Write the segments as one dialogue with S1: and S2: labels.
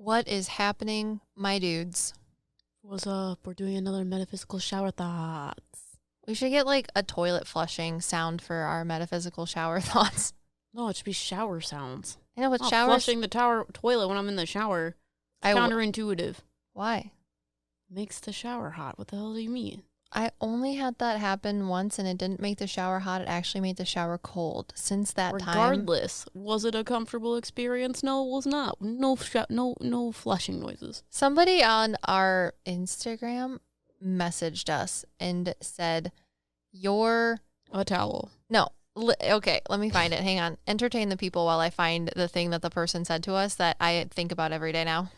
S1: What is happening, my dudes?
S2: What's up? We're doing another metaphysical shower thoughts.
S1: We should get like a toilet flushing sound for our metaphysical shower thoughts.
S2: No, it should be shower sounds.
S1: I know, what
S2: Not
S1: showers?
S2: flushing the toilet when I'm in the shower. It's counterintuitive.
S1: Why?
S2: Makes the shower hot. What the hell do you mean?
S1: I only had that happen once, and it didn't make the shower hot. It actually made the shower cold. Since that time,
S2: regardless, was it a comfortable experience? No, it was not. No flushing noises.
S1: somebody on our Instagram messaged us and said, "Your
S2: A towel."
S1: no." Okay, let me find it. Hang on. Entertain the people while I find the thing that the person said to us that I think about every day now.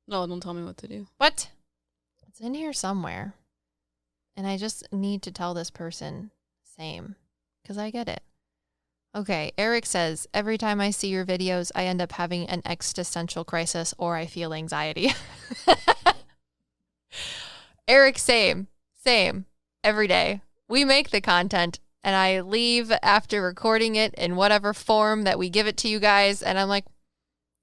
S2: No, don't tell me what to do.
S1: What? It's in here somewhere. And I just need to tell this person same, because I get it. Okay, Eric says, every time I see your videos, I end up having an existential crisis or I feel anxiety. Eric, same, every day. We make the content and I leave after recording it in whatever form that we give it to you guys. And I'm like,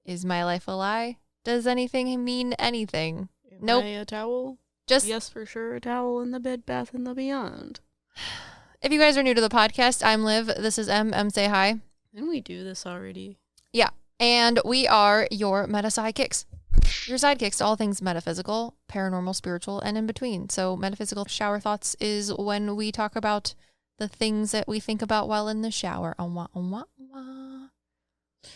S1: is my life a lie? Does anything mean anything? Nope.
S2: A towel?
S1: Just
S2: yes, for sure. A towel in the Bed Bath and the Beyond.
S1: If you guys are new to the podcast, I'm Liv. This is M. Say hi.
S2: Didn't we do this already?
S1: Yeah. And we are your meta sidekicks. Your sidekicks to all things metaphysical, paranormal, spiritual, and in between. So metaphysical shower thoughts is when we talk about the things that we think about while in the shower.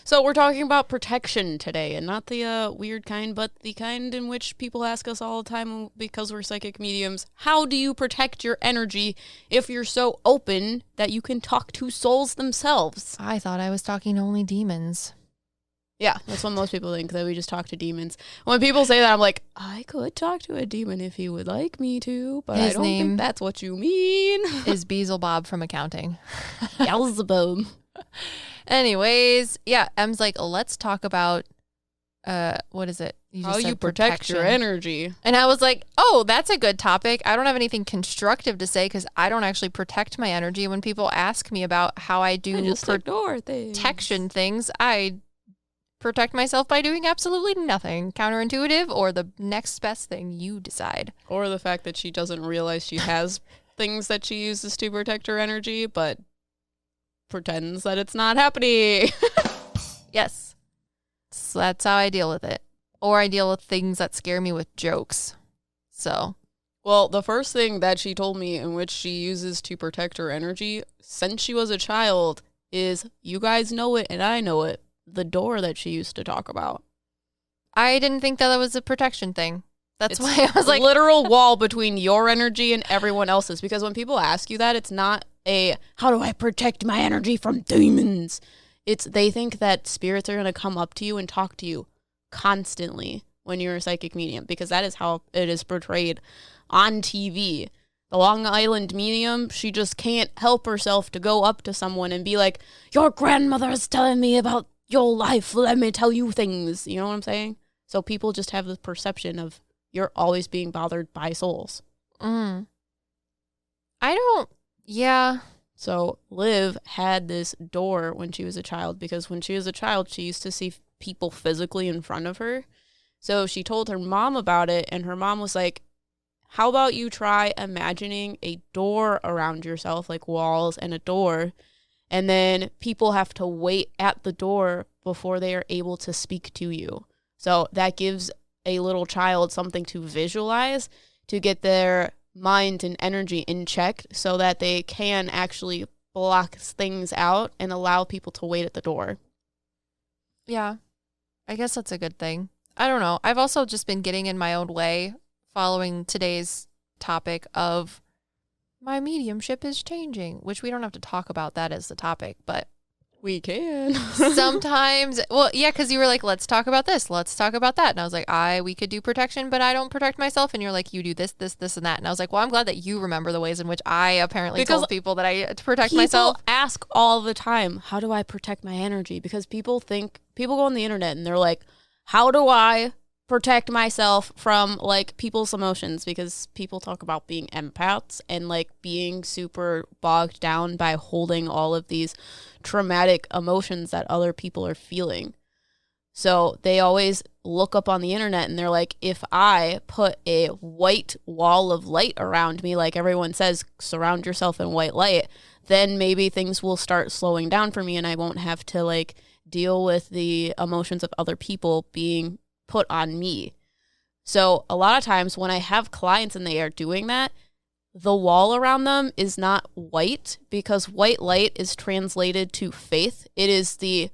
S2: So we're talking about protection today, and not the weird kind, but the kind in which people ask us all the time because we're psychic mediums, how do you protect your energy if you're so open that you can talk to souls themselves?
S1: I thought I was talking to only demons.
S2: Yeah, that's what most people think, that we just talk to demons. When people say that, I'm like, I could talk to a demon if you would like me to, but I don't think that's what you mean.
S1: Is Beelzebub from accounting.
S2: Beelzebub.
S1: Anyways, yeah, M's like, let's talk about, what is it?
S2: How you protect your energy.
S1: And I was like, oh, that's a good topic. I don't have anything constructive to say because I don't actually protect my energy. When people ask me about how I do protection things, I protect myself by doing absolutely nothing. Counterintuitive or the next best thing, you decide.
S2: Or the fact that she doesn't realize she has things that she uses to protect her energy, but pretends that it's not happening.
S1: Yes. So that's how I deal with it. Or I deal with things that scare me with jokes. So.
S2: Well, the first thing that she told me in which she uses to protect her energy since she was a child is, you guys know it and I know it, the door that she used to talk about.
S1: I didn't think that was a protection thing. That's why I was like,
S2: literal wall between your energy and everyone else's. Because when people ask you that, it's not how do I protect my energy from demons? It's they think that spirits are going to come up to you and talk to you constantly when you're a psychic medium, because that is how it is portrayed on TV. The Long Island medium, she just can't help herself to go up to someone and be like, your grandmother is telling me about your life. Let me tell you things. You know what I'm saying? So people just have this perception of you're always being bothered by souls.
S1: Yeah.
S2: So Liv had this door when she was a child, because when she was a child, she used to see people physically in front of her. So she told her mom about it, and her mom was like, how about you try imagining a door around yourself, like walls and a door, and then people have to wait at the door before they are able to speak to you. So that gives a little child something to visualize to get their mind and energy in check so that they can actually block things out and allow people to wait at the door.
S1: Yeah. I guess that's a good thing. I don't know. I've also just been getting in my own way following today's topic of my mediumship is changing, which we don't have to talk about that as the topic, but
S2: we can.
S1: Sometimes, well, yeah, because you were like, let's talk about this, let's talk about that. And I was like, we could do protection, but I don't protect myself. And you're like, you do this, and that. And I was like, well, I'm glad that you remember the ways in which I apparently told people that I protect myself.
S2: People ask all the time, how do I protect my energy? Because people go on the internet and they're like, how do I protect myself from like people's emotions? Because people talk about being empaths and like being super bogged down by holding all of these traumatic emotions that other people are feeling. So they always look up on the internet and they're like, if I put a white wall of light around me, like everyone says, surround yourself in white light, then maybe things will start slowing down for me and I won't have to like deal with the emotions of other people being put on me. So a lot of times when I have clients and they are doing that, the wall around them is not white because white light is translated to faith. It is the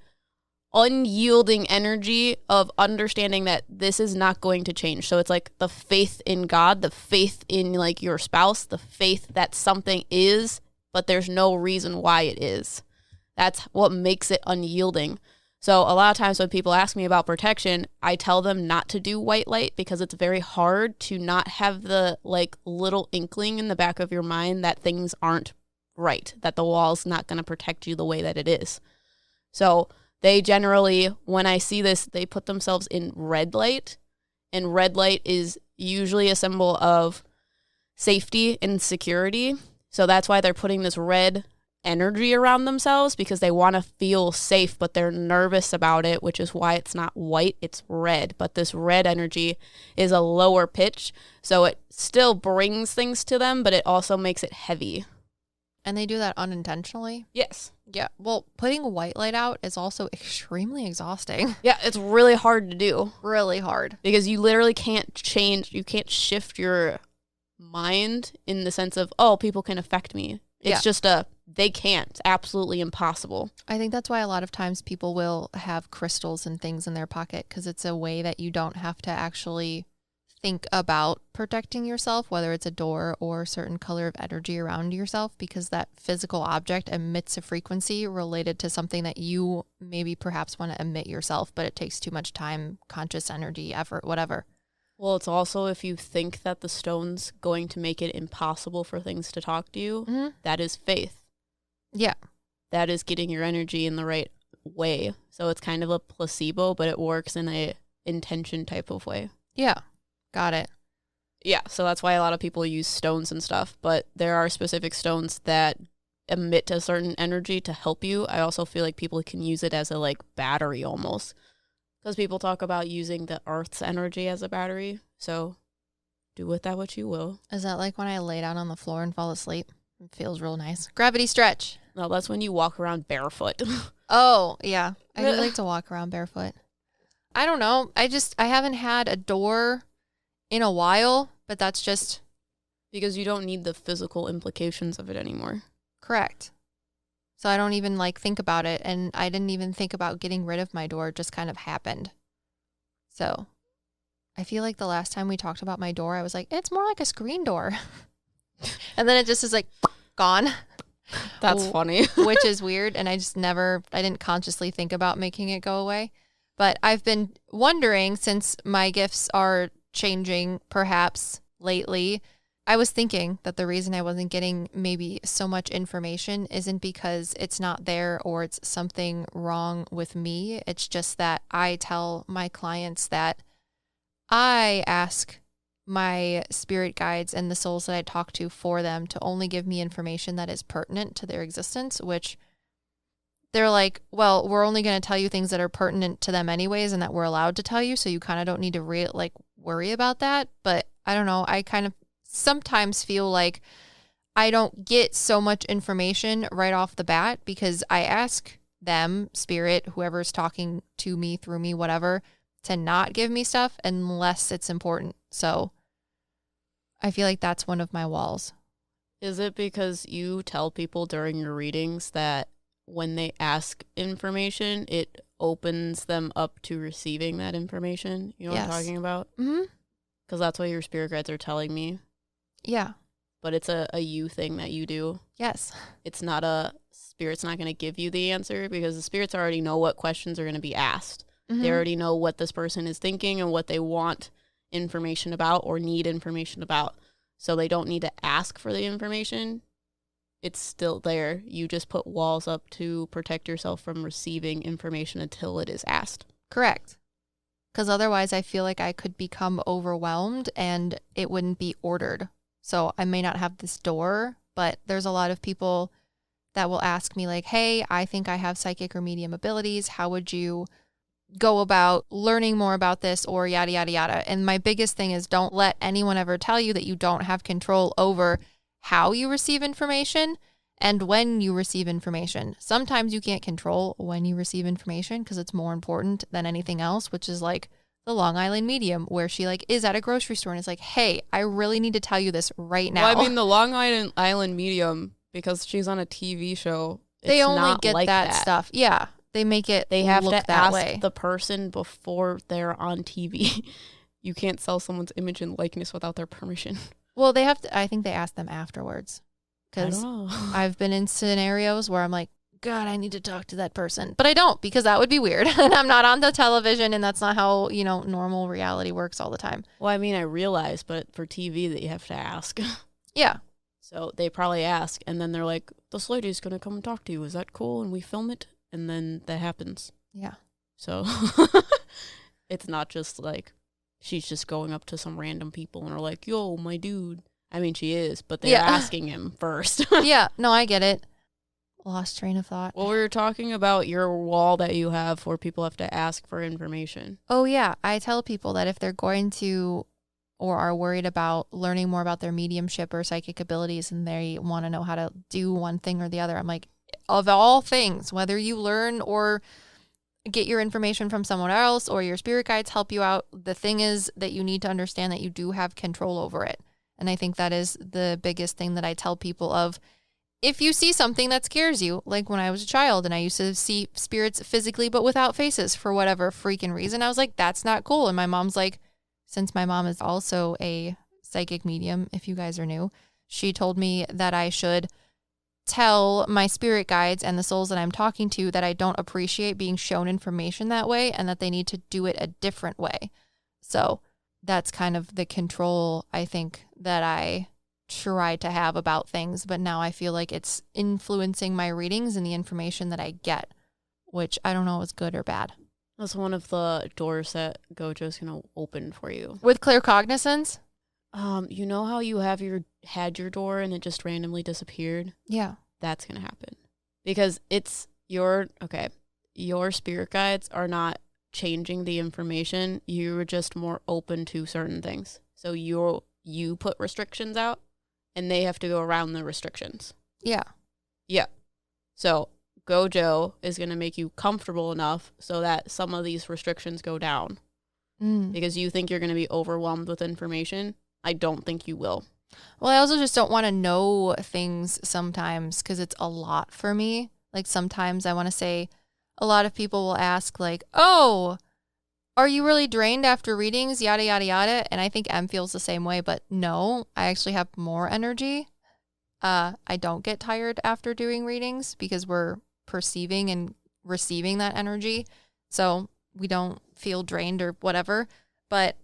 S2: unyielding energy of understanding that this is not going to change. So it's like the faith in God, the faith in like your spouse, the faith that something is, but there's no reason why it is. That's what makes it unyielding. So a lot of times when people ask me about protection, I tell them not to do white light because it's very hard to not have the like little inkling in the back of your mind that things aren't right, that the wall's not going to protect you the way that it is. So they generally, when I see this, they put themselves in red light, and red light is usually a symbol of safety and security. So that's why they're putting this red energy around themselves because they want to feel safe, but they're nervous about it, which is why it's not white, it's red. But this red energy is a lower pitch, so it still brings things to them, but it also makes it heavy.
S1: And they do that unintentionally?
S2: Yes.
S1: Yeah. Well, putting white light out is also extremely exhausting.
S2: Yeah, it's really hard to do.
S1: Really hard.
S2: Because you literally can't change, you can't shift your mind in the sense of, oh, people can affect me. It's just they can't. It's absolutely impossible.
S1: I think that's why a lot of times people will have crystals and things in their pocket because it's a way that you don't have to actually think about protecting yourself, whether it's a door or a certain color of energy around yourself, because that physical object emits a frequency related to something that you maybe perhaps want to emit yourself, but it takes too much time, conscious energy, effort, whatever.
S2: Well, it's also if you think that the stone's going to make it impossible for things to talk to you, that is faith.
S1: Yeah.
S2: That is getting your energy in the right way. So it's kind of a placebo, but it works in a intention type of way.
S1: Yeah. Got it.
S2: Yeah, so that's why a lot of people use stones and stuff, but there are specific stones that emit a certain energy to help you. I also feel like people can use it as a like battery almost, because people talk about using the earth's energy as a battery. So do with that what you will.
S1: Is that like when I lay down on the floor and fall asleep? It feels real nice. Gravity stretch.
S2: No, that's when you walk around barefoot.
S1: Oh, yeah. I do like to walk around barefoot. I don't know. I haven't had a door in a while, but that's just
S2: because you don't need the physical implications of it anymore.
S1: Correct. So I don't even like think about it, and I didn't even think about getting rid of my door. It just kind of happened. So I feel like the last time we talked about my door, I was like, it's more like a screen door. And then it just is like gone.
S2: That's funny.
S1: Which is weird, and I didn't consciously think about making it go away. But I've been wondering, since my gifts are changing perhaps lately, I was thinking that the reason I wasn't getting maybe so much information isn't because it's not there or it's something wrong with me. It's just that I tell my clients that I ask my spirit guides and the souls that I talk to for them to only give me information that is pertinent to their existence, which they're like, well, we're only going to tell you things that are pertinent to them anyways and that we're allowed to tell you, so you kind of don't need to worry about that. But I don't know, I kind of sometimes feel like I don't get so much information right off the bat because I ask them, spirit, whoever's talking to me, through me, whatever, to not give me stuff unless it's important. So I feel like that's one of my walls.
S2: Is it because you tell people during your readings that when they ask information, it opens them up to receiving that information? You know what I'm talking about?
S1: Mm-hmm.
S2: Because that's what your spirit guides are telling me.
S1: Yeah.
S2: But it's a you thing that you do.
S1: Yes.
S2: It's not spirit's not going to give you the answer because the spirits already know what questions are going to be asked. Mm-hmm. They already know what this person is thinking and what they want information about or need information about. So they don't need to ask for the information. It's still there. You just put walls up to protect yourself from receiving information until it is asked.
S1: Correct. Because otherwise I feel like I could become overwhelmed and it wouldn't be ordered. So I may not have this door, but there's a lot of people that will ask me like, hey, I think I have psychic or medium abilities. How would you go about learning more about this or yada, yada, yada. And my biggest thing is don't let anyone ever tell you that you don't have control over how you receive information and when you receive information. Sometimes you can't control when you receive information because it's more important than anything else, which is like the Long Island medium where she like is at a grocery store and is like, hey, I really need to tell you this right now.
S2: Well, I mean, the Long Island medium, because she's on a TV show,
S1: they
S2: it's
S1: only
S2: not
S1: get
S2: like
S1: that stuff. Yeah. They make it
S2: They have
S1: look
S2: to
S1: that
S2: ask
S1: way.
S2: the person before they're on TV. You can't sell someone's image and likeness without their permission.
S1: Well, they have to, I think they ask them afterwards. Because I've been in scenarios where I'm like, God, I need to talk to that person. But I don't, because that would be weird. And I'm not on the television, and that's not how, normal reality works all the time.
S2: Well, I mean, I realize, but for TV that you have to ask.
S1: Yeah.
S2: So they probably ask, and then they're like, this lady's going to come and talk to you. Is that cool? And we film it, and then that happens.
S1: Yeah.
S2: So it's not just like she's just going up to some random people and are like, yo, my dude. I mean, she is, but they're asking him first.
S1: Yeah. No, I get it. Lost train of thought.
S2: Well, we were talking about your wall that you have where people have to ask for information.
S1: Oh, yeah. I tell people that if they're going to or are worried about learning more about their mediumship or psychic abilities and they want to know how to do one thing or the other, I'm like, of all things, whether you learn or get your information from someone else or your spirit guides help you out, the thing is that you need to understand that you do have control over it. And I think that is the biggest thing that I tell people of, if you see something that scares you, like when I was a child and I used to see spirits physically but without faces for whatever freaking reason, I was like, that's not cool. And my mom's like, since my mom is also a psychic medium, if you guys are new, she told me that I should tell my spirit guides and the souls that I'm talking to that I don't appreciate being shown information that way and that they need to do it a different way. So that's kind of the control I think that I try to have about things, but now I feel like it's influencing my readings and the information that I get, which I don't know is good or bad.
S2: That's one of the doors that Gojo's going to open for you.
S1: With claircognizance?
S2: You know how you had your door and it just randomly disappeared?
S1: Yeah.
S2: That's going to happen. Because it's your spirit guides are not changing the information. You're just more open to certain things. So you put restrictions out and they have to go around the restrictions.
S1: Yeah.
S2: Yeah. So Gojo is going to make you comfortable enough so that some of these restrictions go down. Because you think you're going to be overwhelmed with information. I don't think you will.
S1: Well, I also just don't want to know things sometimes because it's a lot for me. Like sometimes I want to say, a lot of people will ask like, oh, are you really drained after readings? Yada, yada, yada. And I think M feels the same way, but no, I actually have more energy. I don't get tired after doing readings because we're perceiving and receiving that energy. So we don't feel drained or whatever. But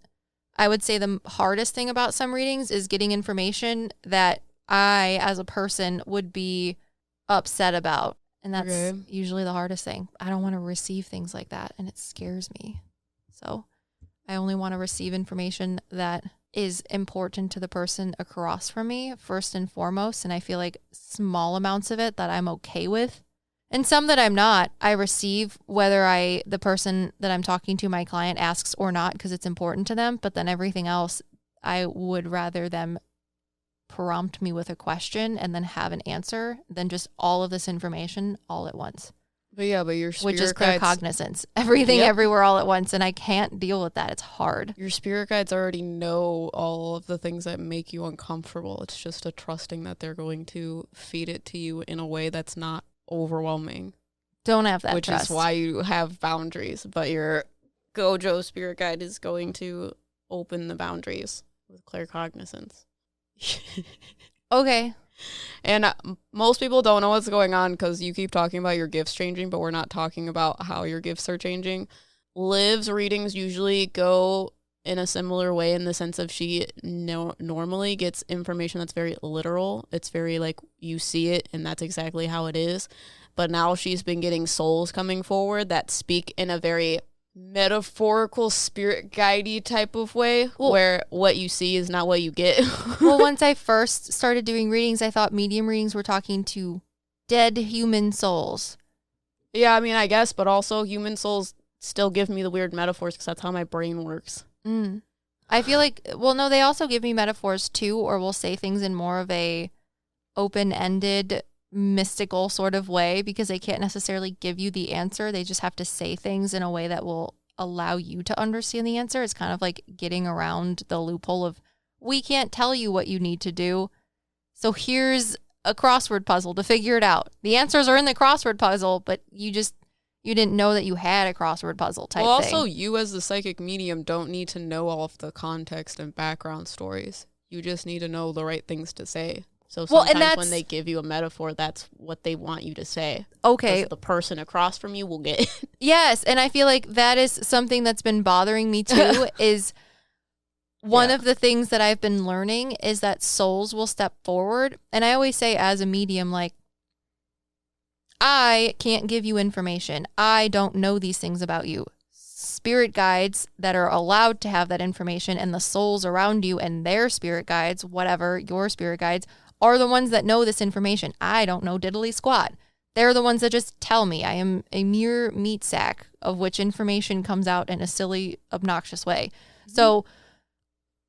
S1: I would say the hardest thing about some readings is getting information that I, as a person, would be upset about. And that's usually the hardest thing. I don't want to receive things like that, and it scares me. So I only want to receive information that is important to the person across from me, first and foremost. And I feel like small amounts of it that I'm okay with. And some that I'm not, I receive whether the person that I'm talking to, my client, asks or not because it's important to them. But then everything else, I would rather them prompt me with a question and then have an answer than just all of this information all at once.
S2: But your spirit
S1: which is
S2: guides,
S1: claircognizance. Everything everywhere all at once. And I can't deal with that. It's hard.
S2: Your spirit guides already know all of the things that make you uncomfortable. It's just a trusting that they're going to feed it to you in a way that's not overwhelming.
S1: Don't have that
S2: which
S1: trust.
S2: is why you have boundaries. But your Gojo spirit guide is going to open the boundaries with claircognizance.
S1: Okay.
S2: And most people don't know what's going on because you keep talking about your gifts changing, but we're not talking about how your gifts are changing. Liv's readings usually go in a similar way in the sense of she normally gets information that's very literal. It's very like you see it and that's exactly how it is. But now she's been getting souls coming forward that speak in a very metaphorical, spirit guidey type of way, where what you see is not what you get.
S1: Well, once I first started doing readings, I thought medium readings were talking to dead human souls.
S2: Yeah, I mean, I guess, but also human souls still give me the weird metaphors because that's how my brain works.
S1: I feel like, well, no, they also give me metaphors too, or will say things in more of a open-ended, mystical sort of way because they can't necessarily give you the answer. They just have to say things in a way that will allow you to understand the answer. It's kind of like getting around the loophole of, we can't tell you what you need to do, so here's a crossword puzzle to figure it out. The answers are in the crossword puzzle, but you didn't know that you had a crossword puzzle type thing.
S2: Also, you as the psychic medium don't need to know all of the context and background stories. You just need to know the right things to say. So sometimes when they give you a metaphor, that's what they want you to say.
S1: Okay.
S2: The person across from you will get it.
S1: Yes, and I feel like that is something that's been bothering me too, is one of the things that I've been learning is that souls will step forward. And I always say as a medium, like, I can't give you information. I don't know these things about you. Spirit guides that are allowed to have that information, and the souls around you and their spirit guides, whatever, your spirit guides, are the ones that know this information. I don't know diddly squat. They're the ones that just tell me. I am a mere meat sack of which information comes out in a silly, obnoxious way. So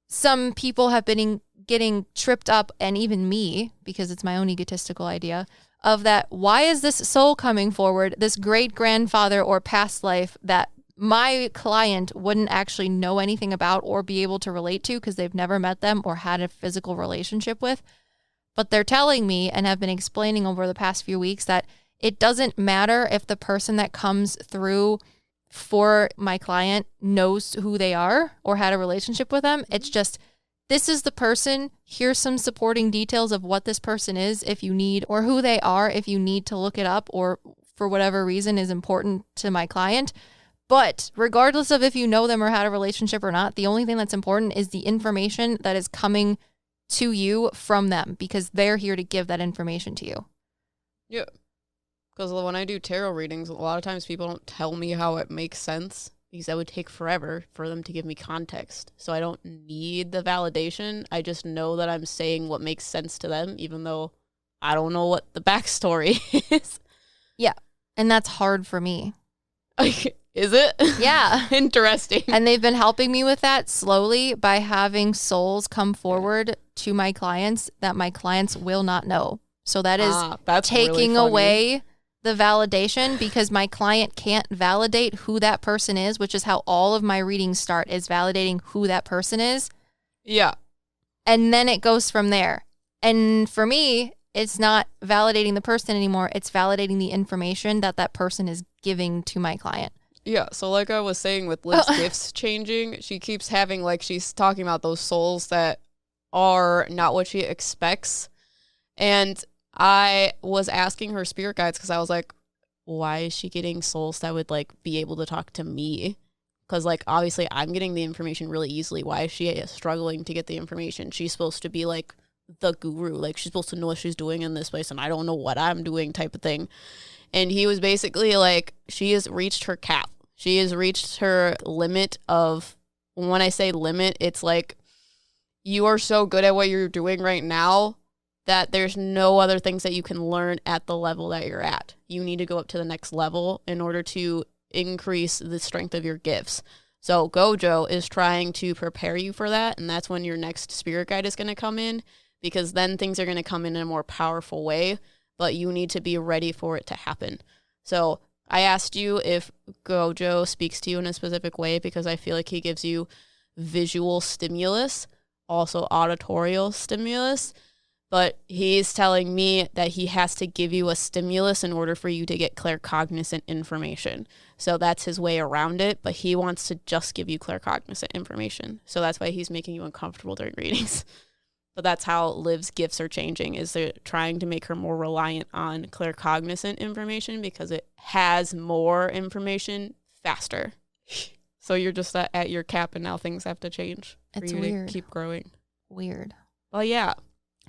S1: some people have been getting tripped up, and even me, because it's my own egotistical idea, of that, why is this soul coming forward, this great-grandfather or past life that my client wouldn't actually know anything about or be able to relate to because they've never met them or had a physical relationship with. But they're telling me and have been explaining over the past few weeks that it doesn't matter if the person that comes through for my client knows who they are or had a relationship with them. It's just, this is the person. Here's some supporting details of what this person is if you need, or who they are if you need to look it up or for whatever reason is important to my client. But regardless of if you know them or had a relationship or not, the only thing that's important is the information that is coming to you from them, because they're here to give that information to you.
S2: Yeah. Because when I do tarot readings, a lot of times people don't tell me how it makes sense because that would take forever for them to give me context. So I don't need the validation. I just know that I'm saying what makes sense to them, even though I don't know what the backstory is.
S1: Yeah. And that's hard for me.
S2: Is it?
S1: Yeah.
S2: Interesting.
S1: And they've been helping me with that slowly by having souls come forward to my clients that my clients will not know. So that is taking
S2: really
S1: away the validation, because my client can't validate who that person is, which is how all of my readings start, is validating who that person is.
S2: Yeah.
S1: And then it goes from there. And for me, it's not validating the person anymore. It's validating the information that that person is giving to my client.
S2: Yeah, so like I was saying with Liv's gifts changing, she keeps having, like, she's talking about those souls that are not what she expects. And I was asking her spirit guides because I was like, why is she getting souls that would, like, be able to talk to me? Because, like, obviously I'm getting the information really easily. Why is she struggling to get the information? She's supposed to be, like, the guru. Like, she's supposed to know what she's doing in this place, and I don't know what I'm doing type of thing. And he was basically like, she has reached her cap. She has reached her limit of, when I say limit, it's like, you are so good at what you're doing right now that there's no other things that you can learn at the level that you're at. You need to go up to the next level in order to increase the strength of your gifts. So Gojo is trying to prepare you for that, and that's when your next spirit guide is going to come in, because then things are going to come in a more powerful way, but you need to be ready for it to happen. So I asked you if Gojo speaks to you in a specific way because I feel like he gives you visual stimulus, also auditorial stimulus, but he's telling me that he has to give you a stimulus in order for you to get claircognizant information. So that's his way around it, but he wants to just give you claircognizant information. So that's why he's making you uncomfortable during readings. But that's how Liv's gifts are changing, is they're trying to make her more reliant on claircognizant information because it has more information faster. So you're just at your cap, and now things have to change for
S1: It's
S2: you
S1: weird.
S2: to keep growing.
S1: Weird.
S2: Well, yeah.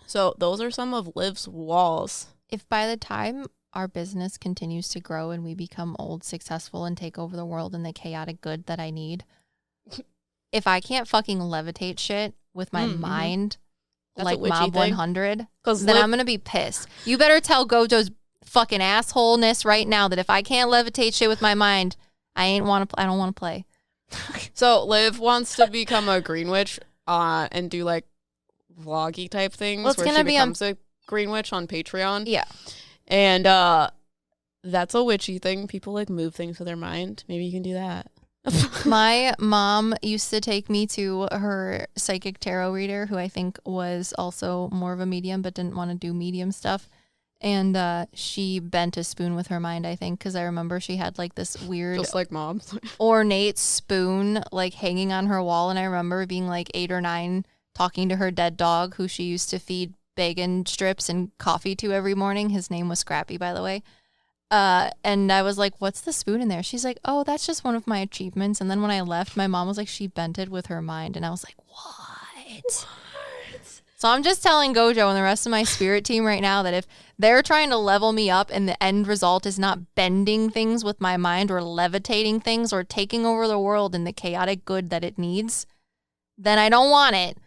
S2: So those are some of Liv's walls.
S1: If by the time our business continues to grow and we become old, successful, and take over the world in the chaotic good that I need, if I can't fucking levitate shit with my mind,
S2: that's
S1: like Mob 100, then I'm going to be pissed. You better tell Gojo's fucking assholeness right now that if I can't levitate shit with my mind, I don't want to play.
S2: So Liv wants to become a green witch and do like vloggy type things where she becomes a green witch on Patreon.
S1: Yeah.
S2: And that's a witchy thing. People like move things with their mind. Maybe you can do that.
S1: My mom used to take me to her psychic tarot reader, who I think was also more of a medium but didn't want to do medium stuff. And she bent a spoon with her mind, I think, because I remember she had like this weird,
S2: just like mom,
S1: ornate spoon like hanging on her wall. And I remember being like 8 or 9, talking to her dead dog, who she used to feed bacon strips and coffee to every morning. His name was Scrappy, by the way. And I was like, what's the spoon in there? She's like, oh, that's just one of my achievements. And then when I left, my mom was like, she bent it with her mind. And I was like, what? So I'm just telling Gojo and the rest of my spirit team right now that if they're trying to level me up and the end result is not bending things with my mind or levitating things or taking over the world in the chaotic good that it needs, then I don't want it.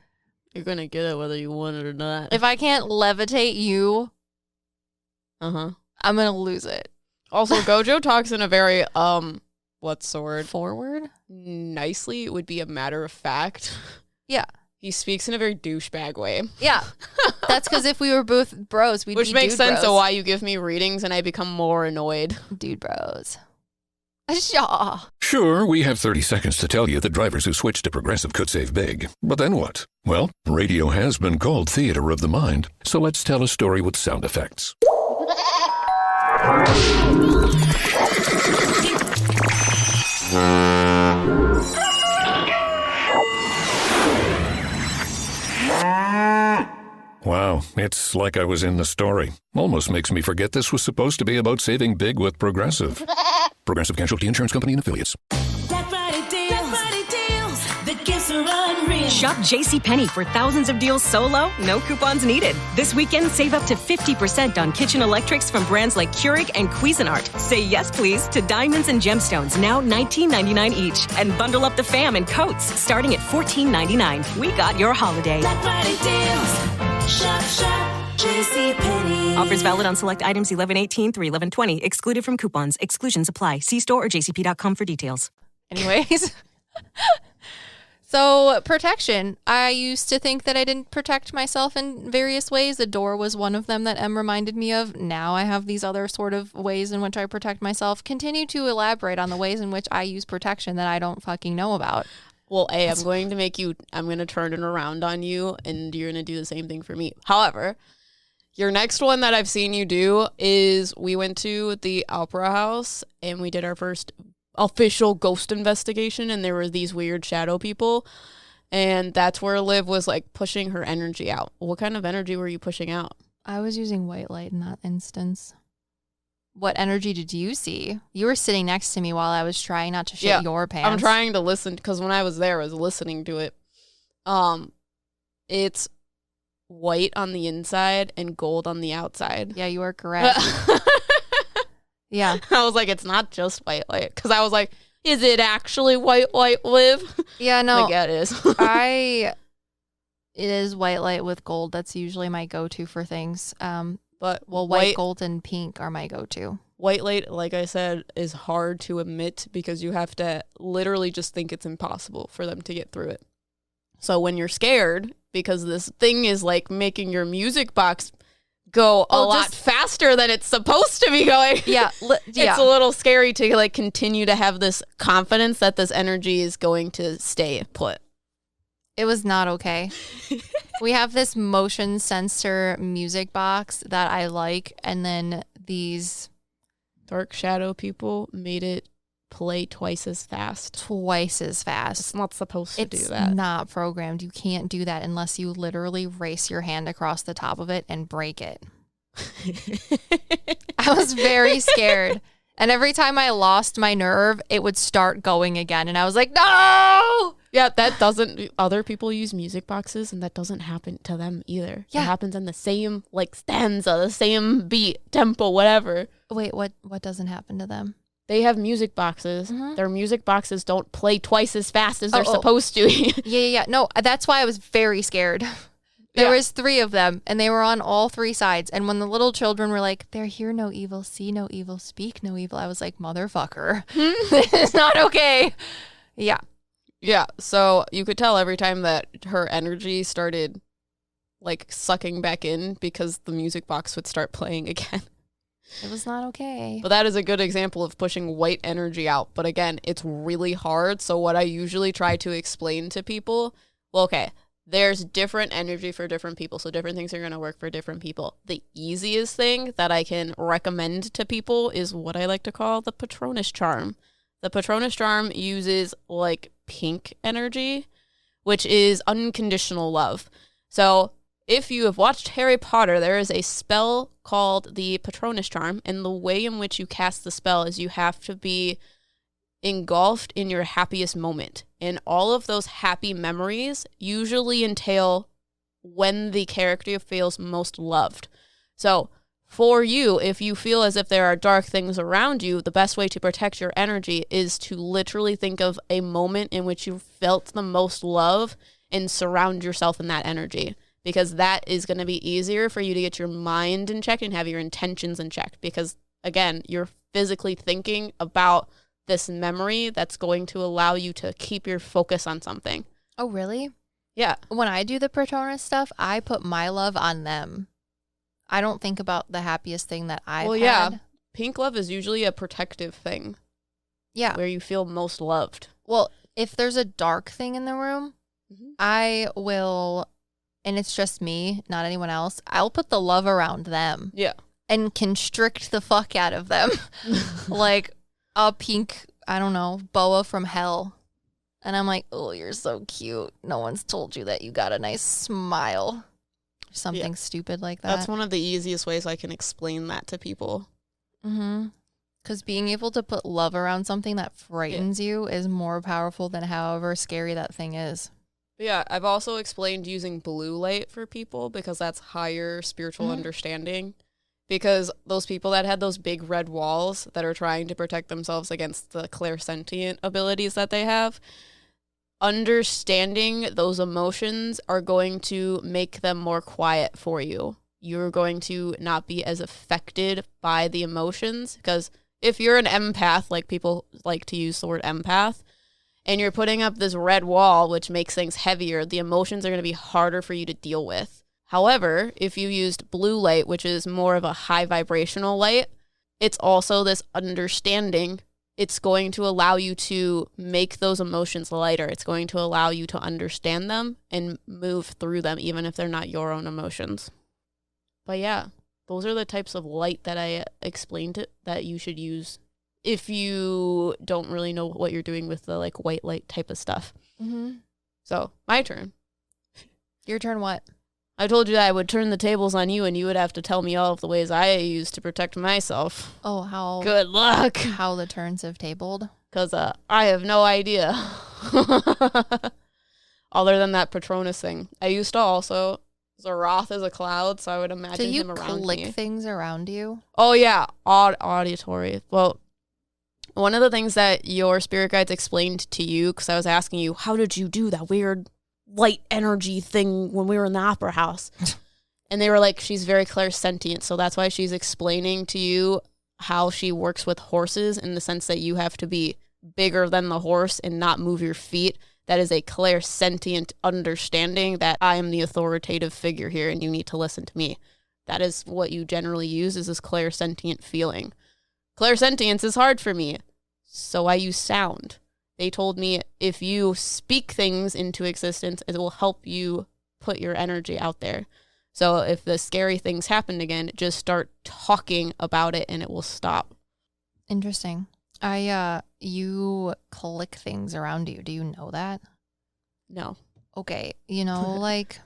S2: You're going to get it whether you want it or not.
S1: If I can't levitate you, I'm going to lose it.
S2: Also, Gojo talks in a very, what's the word?
S1: Forward?
S2: Nicely, it would be a matter of fact.
S1: Yeah.
S2: He speaks in a very douchebag way.
S1: Yeah. That's because if we were both bros, we'd
S2: Which
S1: be
S2: makes
S1: dude
S2: sense
S1: bros.
S2: of why you give me readings and I become more annoyed.
S1: Dude bros. Shaw.
S3: Sure, we have 30 seconds to tell you that drivers who switch to Progressive could save big. But then what? Well, radio has been called theater of the mind, so let's tell a story with sound effects. Wow, it's like I was in the story. Almost makes me forget this was supposed to be about saving big with Progressive. Progressive Casualty Insurance Company and Affiliates.
S4: Black Friday deals. The gifts are unreal.
S5: Shop JCPenney for thousands of deals so low, no coupons needed. This weekend, save up to 50% on kitchen electrics from brands like Keurig and Cuisinart. Say yes, please, to diamonds and gemstones, now $19.99 each. And bundle up the fam and coats, starting at $14.99. We got your holiday.
S4: Black Friday deals. Shop, JCPenney.
S5: Offers valid on select items 11/18 through 11/20. Excluded from coupons. Exclusions apply. See store or jcp.com for details.
S1: Anyways. So protection. I used to think that I didn't protect myself in various ways. The door was one of them that Em reminded me of. Now I have these other sort of ways in which I protect myself. Continue to elaborate on the ways in which I use protection that I don't fucking know about.
S2: Well, I'm going to turn it around on you, and you're going to do the same thing for me. However, your next one that I've seen you do is we went to the Opera House, and we did our first official ghost investigation, and there were these weird shadow people, and that's where Liv was, like, pushing her energy out. What kind of energy were you pushing out?
S1: I was using white light in that instance. What energy did you see? You were sitting next to me while I was trying not to shit your pants.
S2: I'm trying to listen, because when I was there, I was listening to it. It's white on the inside and gold on the outside.
S1: Yeah, you are correct. Yeah.
S2: I was like, it's not just white light. Because I was like, is it actually white light, Liv?
S1: Yeah, no.
S2: Like, yeah, it is.
S1: It is white light with gold. That's usually my go-to for things.
S2: But
S1: white, gold, and pink are my go-to.
S2: White light, like I said, is hard to emit because you have to literally just think it's impossible for them to get through it. So when you're scared, because this thing is like making your music box go a lot faster than it's supposed to be going.
S1: Yeah.
S2: It's a little scary to like continue to have this confidence that this energy is going to stay put.
S1: It was not okay. We have this motion sensor music box that I like, and then these
S2: dark shadow people made it play twice as fast. It's not supposed to do that.
S1: It's not programmed. You can't do that unless you literally race your hand across the top of it and break it. I was very scared. And every time I lost my nerve, it would start going again. And I was like, no!
S2: Yeah, other people use music boxes, and that doesn't happen to them either.
S1: Yeah.
S2: It happens in the same, like, stanza, the same beat, tempo, whatever.
S1: Wait, what doesn't happen to them?
S2: They have music boxes.
S1: Mm-hmm.
S2: Their music boxes don't play twice as fast as they're supposed to.
S1: Yeah. No, that's why I was very scared. There was 3 of them, and they were on all 3 sides. And when the little children were like, "There hear no evil, see no evil, speak no evil," I was like, "Motherfucker, this is not okay." Yeah.
S2: Yeah, so you could tell every time that her energy started, like, sucking back in because the music box would start playing again.
S1: It was not okay.
S2: But that is a good example of pushing white energy out. But again, it's really hard. So what I usually try to explain to people, well, okay, there's different energy for different people. So different things are going to work for different people. The easiest thing that I can recommend to people is what I like to call the Patronus charm. The Patronus charm uses like pink energy, which is unconditional love. So if you have watched Harry Potter, there is a spell called the Patronus charm. And the way in which you cast the spell is you have to be engulfed in your happiest moment. And all of those happy memories usually entail when the character feels most loved. So for you, if you feel as if there are dark things around you, the best way to protect your energy is to literally think of a moment in which you felt the most love and surround yourself in that energy. Because that is going to be easier for you to get your mind in check and have your intentions in check. Because, again, you're physically thinking about this memory that's going to allow you to keep your focus on something.
S1: Oh, really?
S2: Yeah.
S1: When I do the Patronus stuff, I put my love on them. I don't think about the happiest thing that I've had.
S2: Yeah. Pink love is usually a protective thing.
S1: Yeah.
S2: Where you feel most loved.
S1: Well, if there's a dark thing in the room, I will, and it's just me, not anyone else, I'll put the love around them.
S2: Yeah.
S1: And constrict the fuck out of them. Like a pink, I don't know, boa from hell. And I'm like, "Oh, you're so cute. No one's told you that you got a nice smile." Something stupid like that.
S2: That's one of the easiest ways I can explain that to people.
S1: Because being able to put love around something that frightens you is more powerful than however scary that thing is.
S2: Yeah, I've also explained using blue light for people because that's higher spiritual understanding. Because those people that had those big red walls that are trying to protect themselves against the clairsentient abilities that they have, understanding those emotions are going to make them more quiet for you. You're going to not be as affected by the emotions. Because if you're an empath, like people like to use the word empath, and you're putting up this red wall, which makes things heavier, the emotions are going to be harder for you to deal with. However, if you used blue light, which is more of a high vibrational light, it's also this understanding. It's going to allow you to make those emotions lighter. It's going to allow you to understand them and move through them, even if they're not your own emotions. But yeah, those are the types of light that I explained that you should use if you don't really know what you're doing with the like white light type of stuff. So my turn.
S1: Your turn what?
S2: I told you that I would turn the tables on you and you would have to tell me all of the ways I use to protect myself.
S1: Oh, how...
S2: Good luck.
S1: How the turns have tabled.
S2: Because I have no idea. Other than that Patronus thing. I used to also... Zaroth is a cloud, so I would imagine him around me.
S1: So you click things around you?
S2: Oh, yeah. Auditory. Well, one of the things that your spirit guides explained to you, because I was asking you, how did you do that weird light energy thing when we were in the opera house? And they were like, she's very clairsentient, so that's why she's explaining to you how she works with horses in the sense that you have to be bigger than the horse and not move your feet. That is a clairsentient understanding that I am the authoritative figure here and you need to listen to me. That is what you generally use, is this clairsentient feeling. Clairsentience is hard for me, so I use sound. They told me if you speak things into existence, it will help you put your energy out there. So if the scary things happen again, just start talking about it and it will stop.
S1: Interesting. You click things around you. Do you know that?
S2: No.
S1: Okay. You know, like,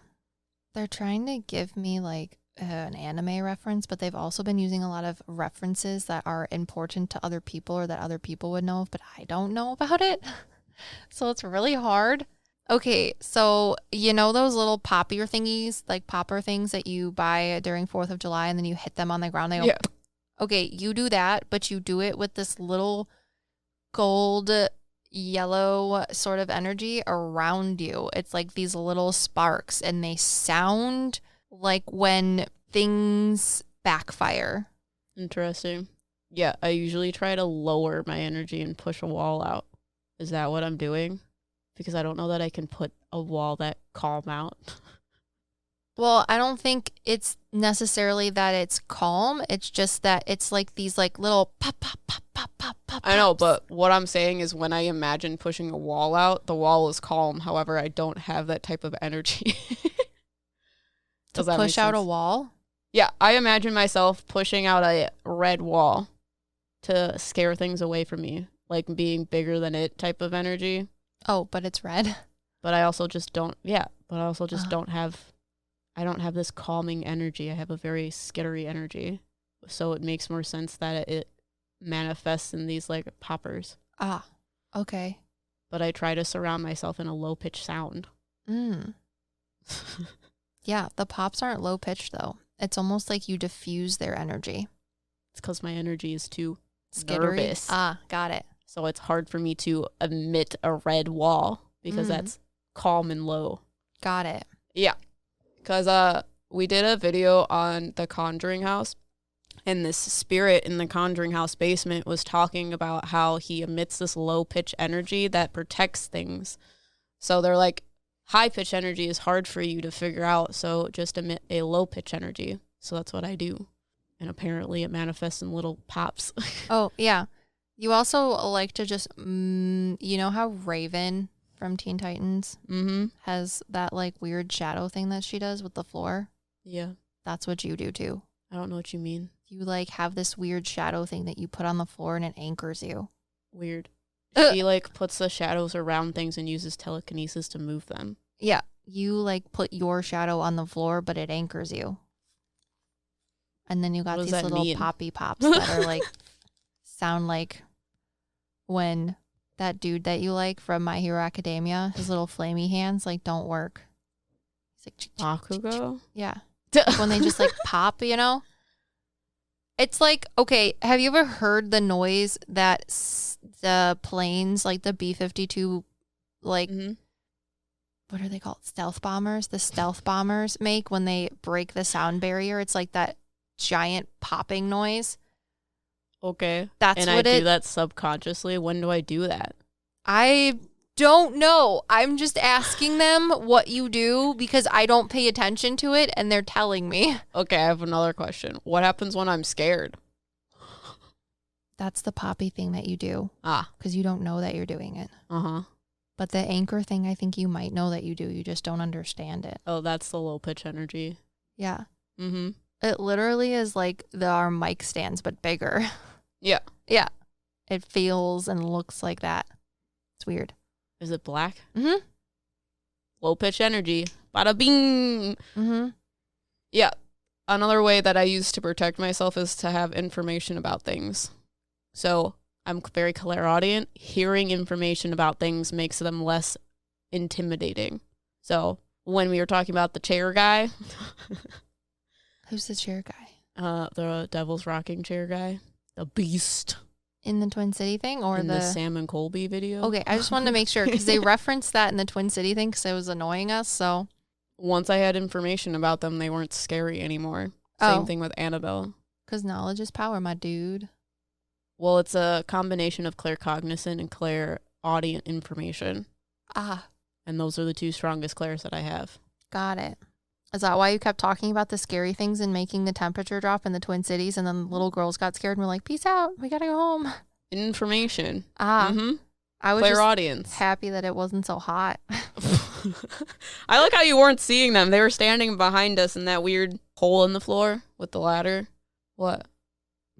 S1: they're trying to give me, like, an anime reference, but they've also been using a lot of references that are important to other people or that other people would know, but I don't know about it. So it's really hard. Okay, so you know those little poppier thingies, like popper things that you buy during 4th of July and then you hit them on the ground? They go,
S2: yeah.
S1: Okay, you do that, but you do it with this little gold yellow sort of energy around you. It's like these little sparks, and they sound like when things backfire.
S2: Interesting. Yeah, I usually try to lower my energy and push a wall out. Is that what I'm doing? Because I don't know that I can put a wall that calm out.
S1: Well, I don't think it's necessarily that it's calm. It's just that it's like these like little pop, pop, pop, pop, pop, pop.
S2: I know, but what I'm saying is when I imagine pushing a wall out, the wall is calm. However, I don't have that type of energy.
S1: To push out a wall?
S2: Yeah, I imagine myself pushing out a red wall to scare things away from me, like being bigger than it type of energy.
S1: Oh, but it's red.
S2: But I also just don't, I don't have this calming energy. I have a very skittery energy. So it makes more sense that it manifests in these like poppers.
S1: Ah, okay.
S2: But I try to surround myself in a low pitched sound.
S1: Yeah, the pops aren't low pitched though. It's almost like you diffuse their energy.
S2: It's because my energy is too
S1: skittery.
S2: Nervous.
S1: Ah, got it.
S2: So it's hard for me to emit a red wall because that's calm and low.
S1: Got it.
S2: Yeah. Because we did a video on the Conjuring House, and this spirit in the Conjuring House basement was talking about how he emits this low-pitch energy that protects things. So they're like, high-pitch energy is hard for you to figure out, so just emit a low-pitch energy. So that's what I do. And apparently it manifests in little pops.
S1: Oh, yeah. You also like to just, you know how Raven from Teen Titans has that like weird shadow thing that she does with the floor?
S2: Yeah.
S1: That's what you do too.
S2: I don't know what you mean.
S1: You like have this weird shadow thing that you put on the floor and it anchors you.
S2: Weird. She like puts the shadows around things and uses telekinesis to move them.
S1: Yeah. You like put your shadow on the floor, but it anchors you. And then you got these little poppy pops that are like, sound like when that dude that you like from My Hero Academia, his little flamey hands like don't work. He's like,
S2: Bakugo?
S1: Yeah. When they just like pop, you know? It's like, okay, have you ever heard the noise that the planes, like the B-52, like, what are they called? Stealth bombers? The stealth bombers make when they break the sound barrier. It's like that giant popping noise.
S2: Okay.
S1: That's
S2: and
S1: what
S2: I do that subconsciously. When do I do that?
S1: I don't know. I'm just asking them what you do because I don't pay attention to it and they're telling me.
S2: Okay, I have another question. What happens when I'm scared?
S1: That's the poppy thing that you do.
S2: Ah.
S1: Because you don't know that you're doing it.
S2: Uh-huh.
S1: But the anchor thing, I think you might know that you do. You just don't understand it.
S2: Oh, that's the low pitch energy.
S1: Yeah.
S2: Mm-hmm.
S1: It literally is like our mic stands, but bigger.
S2: Yeah.
S1: Yeah. It feels and looks like that. It's weird.
S2: Is it black?
S1: Mm-hmm.
S2: Low pitch energy. Bada bing.
S1: Mm-hmm.
S2: Yeah. Another way that I use to protect myself is to have information about things. So I'm very clairaudient. Hearing information about things makes them less intimidating. So when we were talking about the chair guy.
S1: Who's the chair guy?
S2: The Devil's Rocking Chair guy. The Beast.
S1: In the Twin City thing or
S2: in the Sam and Colby video?
S1: Okay, I just wanted to make sure because they referenced that in the Twin City thing because it was annoying us. So
S2: once I had information about them, they weren't scary anymore. Same thing with Annabelle.
S1: Because knowledge is power, my dude.
S2: Well, it's a combination of claircognizant and clairaudient information.
S1: Ah.
S2: And those are the two strongest clairs that I have.
S1: Got it. Is that why you kept talking about the scary things and making the temperature drop in the Twin Cities and then little girls got scared and were like, peace out, we gotta go home?
S2: Information.
S1: Ah.
S2: Mm-hmm.
S1: I was
S2: clairaudience.
S1: Just happy that it wasn't so hot.
S2: I like how you weren't seeing them. They were standing behind us in that weird hole in the floor with the ladder. What?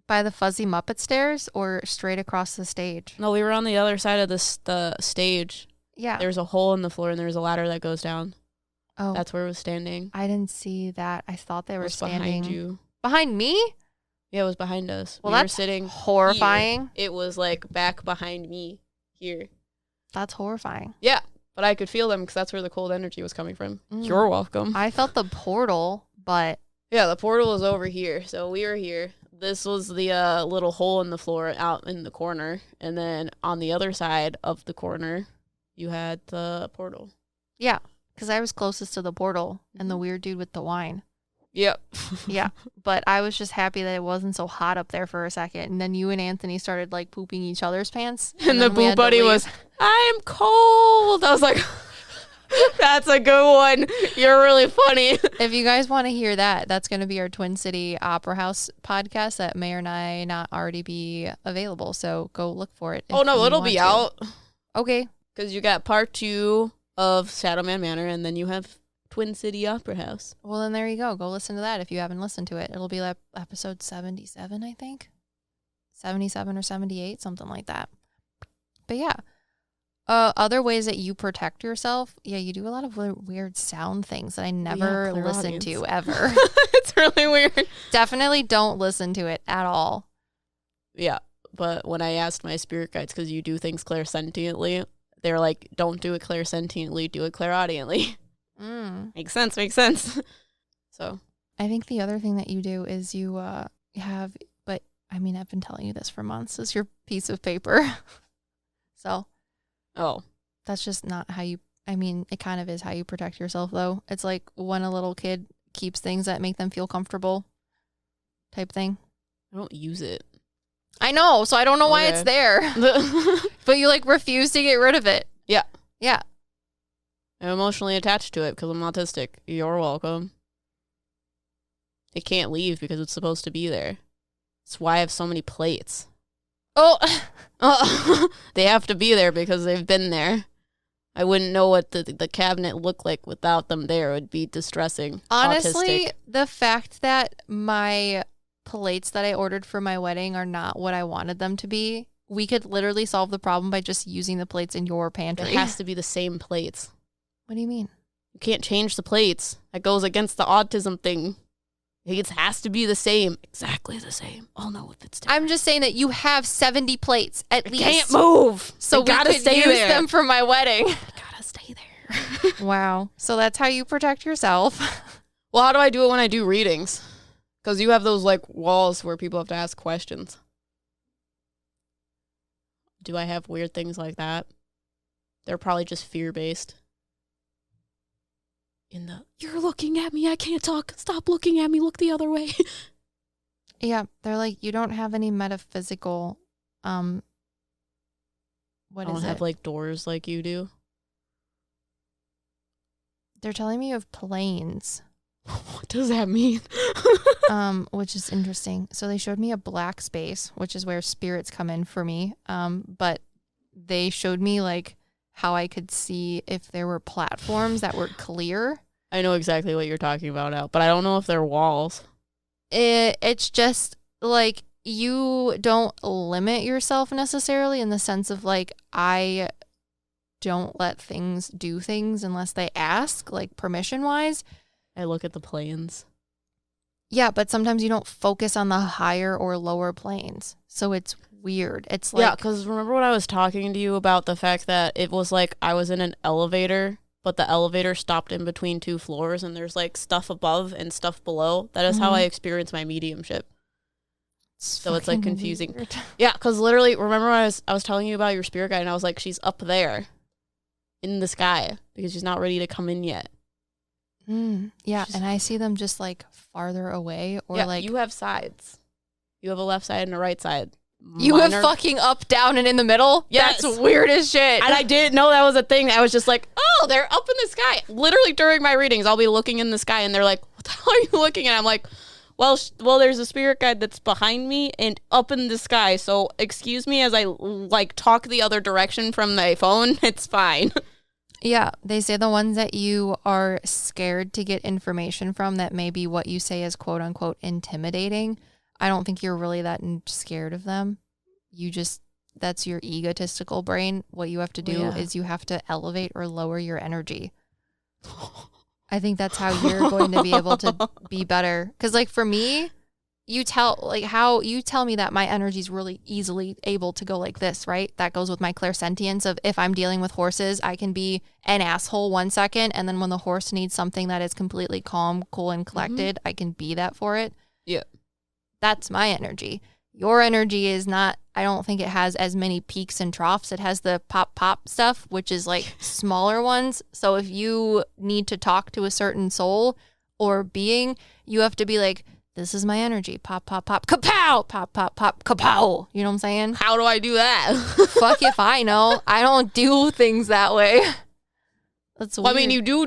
S1: By the fuzzy Muppet stairs or straight across the stage?
S2: No, we were on the other side of the stage.
S1: Yeah.
S2: There's a hole in the floor and there's a ladder that goes down.
S1: Oh.
S2: That's where it was standing.
S1: I didn't see that. I thought they were standing.
S2: Behind you.
S1: Behind me?
S2: Yeah, it was behind us.
S1: Well,
S2: we
S1: that's
S2: were sitting
S1: horrifying.
S2: Here. It was like back behind me here.
S1: That's horrifying.
S2: Yeah, but I could feel them because that's where the cold energy was coming from. You're welcome.
S1: I felt the portal, but...
S2: Yeah, the portal was over here. So we were here. This was the little hole in the floor out in the corner. And then on the other side of the corner, you had the portal.
S1: Yeah, because I was closest to the portal and the weird dude with the wine.
S2: Yep.
S1: Yeah, but I was just happy that it wasn't so hot up there for a second. And then you and Anthony started like pooping each other's pants.
S2: And the boo buddy was, I'm cold. I was like, that's a good one. You're really funny.
S1: If you guys want to hear that, that's going to be our Twin City Opera House podcast that may or may not already be available. So go look for it.
S2: Oh, no, it'll be out.
S1: Okay.
S2: Because you got part 2 of Shadowman Manor, and then you have Twin City Opera House.
S1: Well, then there you go. Go listen to that if you haven't listened to it. It'll be like episode 77, I think. 77 or 78, something like that. But yeah. Other ways that you protect yourself, you do a lot of weird sound things that I never listen to ever.
S2: It's really weird.
S1: Definitely don't listen to it at all.
S2: Yeah, but when I asked my spirit guides, because you do things clairsentiently, they're like, don't do it clairsentiently, do it clairaudiently. Makes sense. So
S1: I think the other thing that you do is you have, but I mean, I've been telling you this for months, is your piece of paper. So...
S2: Oh,
S1: that's just not how you, I mean, it kind of is how you protect yourself, though. It's like when a little kid keeps things that make them feel comfortable type thing.
S2: I don't use it.
S1: I know, so I don't know why it's there. But you, like, refuse to get rid of it.
S2: Yeah.
S1: Yeah.
S2: I'm emotionally attached to it because I'm autistic. You're welcome. It can't leave because it's supposed to be there. That's why I have so many plates. Oh, they have to be there because they've been there. I wouldn't know what the cabinet looked like without them there. It would be distressing.
S1: Honestly,
S2: autistic.
S1: The fact that my plates that I ordered for my wedding are not what I wanted them to be, we could literally solve the problem by just using the plates in your pantry.
S2: It has to be the same plates.
S1: What do you mean?
S2: You can't change the plates. That goes against the autism thing. It has to be the same. Exactly the same. I'll know if it's different.
S1: I'm just saying that you have 70 plates at least.
S2: Can't move.
S1: So we could use them for my wedding.
S2: I gotta stay there.
S1: Wow. So that's how you protect yourself.
S2: Well, how do I do it when I do readings? Because you have those like walls where people have to ask questions. Do I have weird things like that? They're probably just fear-based. You're looking at me, I can't talk. Stop looking at me, look the other way.
S1: Yeah, they're like, you don't have any metaphysical, what
S2: I
S1: is
S2: don't
S1: it?
S2: have like doors like you do.
S1: They're telling me you have planes.
S2: What does that mean?
S1: Which is interesting. So they showed me a black space, which is where spirits come in for me. But they showed me like how I could see if there were platforms that were clear.
S2: I know exactly what you're talking about now, but I don't know if they're walls.
S1: It's just like you don't limit yourself necessarily in the sense of like, I don't let things do things unless they ask, like permission wise.
S2: I look at the planes.
S1: Yeah, but sometimes you don't focus on the higher or lower planes. So it's weird. It's like,
S2: yeah, because remember when I was talking to you about the fact that it was like I was in an elevator, but the elevator stopped in between 2 floors and there's like stuff above and stuff below. That is how I experience my mediumship. So it's like confusing. Weird. Yeah, because literally, remember when I was telling you about your spirit guide and I was like, she's up there in the sky because she's not ready to come in yet.
S1: Yeah, and I see them just like farther away or like...
S2: you have sides. You have a left side and a right side.
S1: You have fucking up, down, and in the middle?
S2: Yes.
S1: That's weird as shit.
S2: And I didn't know that was a thing. I was just like, oh, they're up in the sky. Literally during my readings, I'll be looking in the sky and they're like, what the hell are you looking at? I'm like, well, there's a spirit guide that's behind me and up in the sky. So excuse me as I like talk the other direction from my phone. It's fine.
S1: Yeah, they say the ones that you are scared to get information from that may be what you say is quote unquote intimidating. I don't think you're really that scared of them. You just, that's your egotistical brain. What you have to do is you have to elevate or lower your energy. I think that's how you're going to be able to be better. Because like for me, you tell me that my energy is really easily able to go like this, right? That goes with my clairsentience of if I'm dealing with horses, I can be an asshole 1 second. And then when the horse needs something that is completely calm, cool, and collected, I can be that for it.
S2: Yeah.
S1: That's my energy. Your energy is not, I don't think it has as many peaks and troughs. It has the pop stuff, which is like smaller ones. So if you need to talk to a certain soul or being, you have to be like, this is my energy. Pop, pop, pop, kapow, pop, pop, pop, kapow. You know what I'm saying?
S2: How do I do that?
S1: Fuck if I know. I don't do things that way. That's weird.
S2: Well, I mean, you do.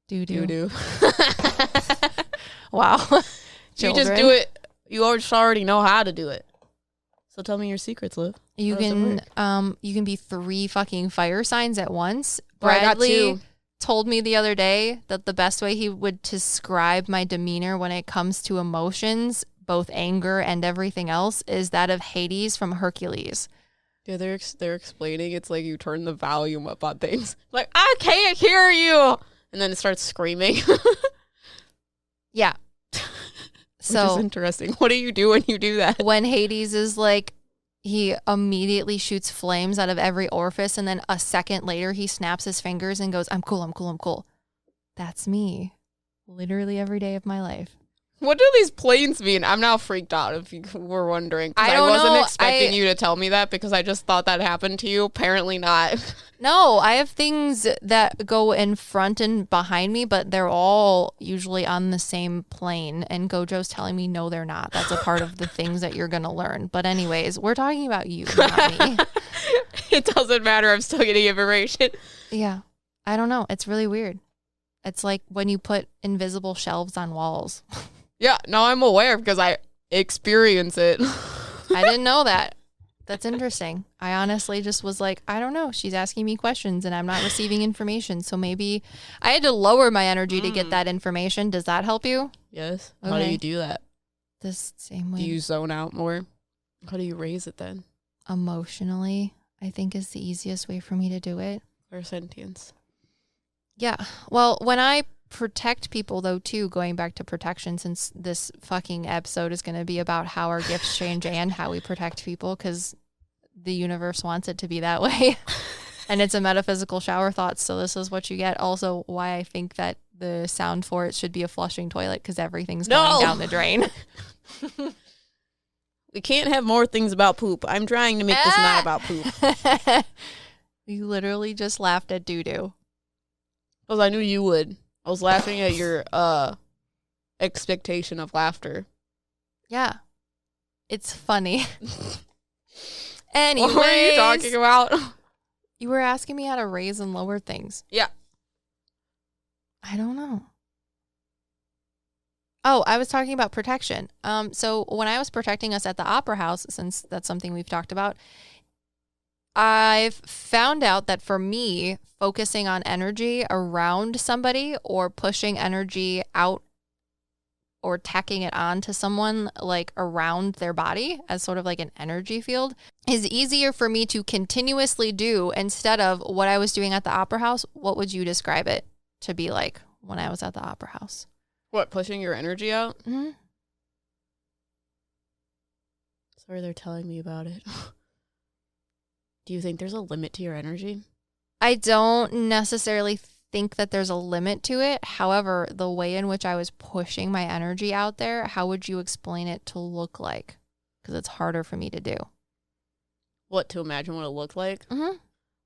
S1: Do. Wow.
S2: You just do it. You already know how to do it. So tell me your secrets, Liv.
S1: You can be 3 fucking fire signs at once.
S2: Bradley
S1: I got 2. Told me the other day that the best way he would describe my demeanor when it comes to emotions, both anger and everything else, is that of Hades from Hercules.
S2: Yeah, they're explaining it's like you turn the volume up on things. Like, I can't hear you! And then it starts screaming.
S1: Yeah. So,
S2: which is interesting. What do you do when you do that?
S1: When Hades is like, he immediately shoots flames out of every orifice, and then a second later he snaps his fingers and goes, I'm cool. That's me. Literally every day of my life.
S2: What do these planes mean? I'm now freaked out, if you were wondering. I wasn't expecting you to tell me that because I just thought that happened to you. Apparently not.
S1: No, I have things that go in front and behind me, but they're all usually on the same plane. And Gojo's telling me, no, they're not. That's a part of the things that you're going to learn. But anyways, we're talking about you, not me.
S2: It doesn't matter. I'm still getting information.
S1: Yeah. I don't know. It's really weird. It's like when you put invisible shelves on walls.
S2: Yeah, no, I'm aware because I experience it.
S1: I didn't know that. That's interesting. I honestly just was like, I don't know. She's asking me questions and I'm not receiving information. So maybe I had to lower my energy to get that information. Does that help you?
S2: Yes.
S1: Okay.
S2: How do you do that?
S1: This same way.
S2: Do you zone out more? How do you raise it then?
S1: Emotionally, I think is the easiest way for me to do it.
S2: Or sentience.
S1: Yeah. Well, when I protect people though too, going back to protection, since this fucking episode is going to be about how our gifts change and how we protect people, because the universe wants it to be that way. And it's a metaphysical shower thoughts, so this is what you get. Also, why I think that the sound for it should be a flushing toilet, because everything's going down the drain.
S2: We can't have more things about poop. I'm trying to make this not about poop.
S1: You literally just laughed at doo-doo.
S2: Because I knew you would. I was laughing at your expectation of laughter.
S1: Yeah. It's funny. Anyways.
S2: What were you talking about?
S1: You were asking me how to raise and lower things.
S2: Yeah.
S1: I don't know. Oh, I was talking about protection. So when I was protecting us at the Opera House, since that's something we've talked about, I've found out that for me, focusing on energy around somebody or pushing energy out or tacking it on to someone like around their body as sort of like an energy field is easier for me to continuously do instead of what I was doing at the Opera House. What would you describe it to be like when I was at the Opera House?
S2: What, pushing your energy out?
S1: Mm-hmm.
S2: Sorry, they're telling me about it. Do you think there's a limit to your energy?
S1: I don't necessarily think that there's a limit to it. However, the way in which I was pushing my energy out there, how would you explain it to look like? Because it's harder for me to do.
S2: What, to imagine what it looked like?
S1: Mm-hmm.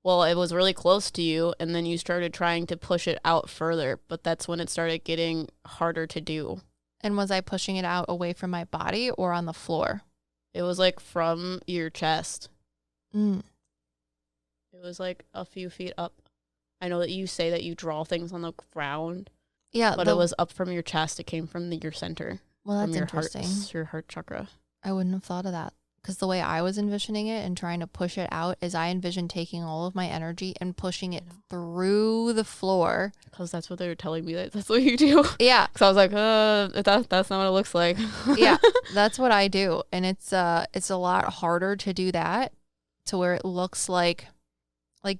S2: Well, it was really close to you, and then you started trying to push it out further, but that's when it started getting harder to do.
S1: And was I pushing it out away from my body or on the floor?
S2: It was like from your chest.
S1: Mm.
S2: It was like a few feet up. I know that you say that you draw things on the ground.
S1: Yeah.
S2: But it was up from your chest. It came from your center.
S1: Well, that's
S2: from your
S1: interesting.
S2: Your heart chakra.
S1: I wouldn't have thought of that. Because the way I was envisioning it and trying to push it out is I envisioned taking all of my energy and pushing it through the floor.
S2: Because that's what they were telling me. That's what you do.
S1: Yeah.
S2: Because I was like, that's not what it looks like.
S1: Yeah, that's what I do. And it's a lot harder to do that to where it looks like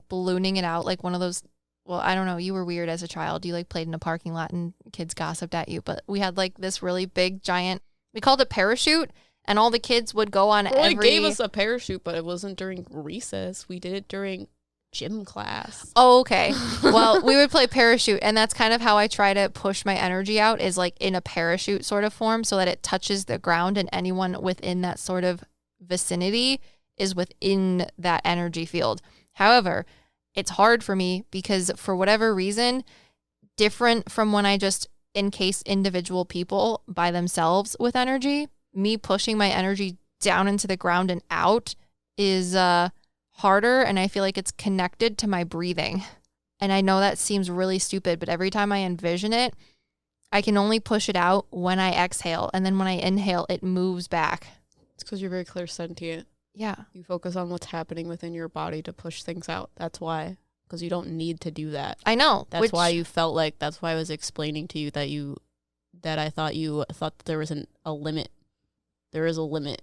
S1: ballooning it out like one of those. Well, I don't know. You were weird as a child. You like played in a parking lot and kids gossiped at you. But we had like this really big giant, we called it parachute. And all the kids would go on
S2: They gave us a parachute, but it wasn't during recess. We did it during gym class.
S1: Oh, okay. Well, we would play parachute, and that's kind of how I try to push my energy out, is like in a parachute sort of form, so that it touches the ground and anyone within that sort of vicinity is within that energy field. However, it's hard for me because for whatever reason, different from when I just encase individual people by themselves with energy, me pushing my energy down into the ground and out is harder, and I feel like it's connected to my breathing. And I know that seems really stupid, but every time I envision it, I can only push it out when I exhale, and then when I inhale, it moves back.
S2: It's because you're very clairsentient.
S1: Yeah.
S2: You focus on what's happening within your body to push things out. That's why. Because you don't need to do that.
S1: I know.
S2: That's why you felt like, that's why I was explaining to you that I thought that there was a limit. There is a limit.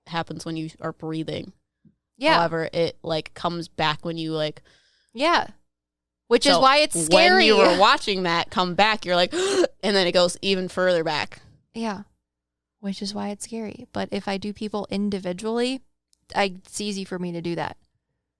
S2: It happens when you are breathing.
S1: Yeah.
S2: However, it like comes back when you like.
S1: Yeah. Which is why it's scary.
S2: When you were watching that come back, you're like, and then it goes even further back.
S1: Yeah. Which is why it's scary. But if I do people individually, it's easy for me to do that.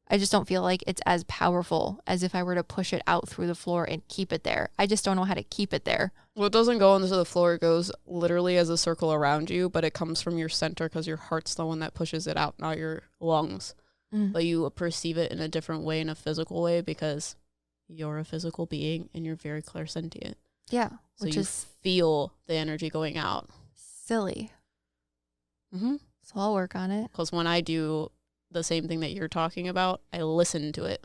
S1: I just don't feel like it's as powerful as if I were to push it out through the floor and keep it there. I just don't know how to keep it there.
S2: Well, it doesn't go into the floor. It goes literally as a circle around you, but it comes from your center because your heart's the one that pushes it out, not your lungs. But you perceive it in a different way, in a physical way, because you're a physical being and you're very clairsentient.
S1: Yeah.
S2: So you feel the energy going out.
S1: Silly. So I'll work on it.
S2: Because when I do the same thing that you're talking about, I listen to it.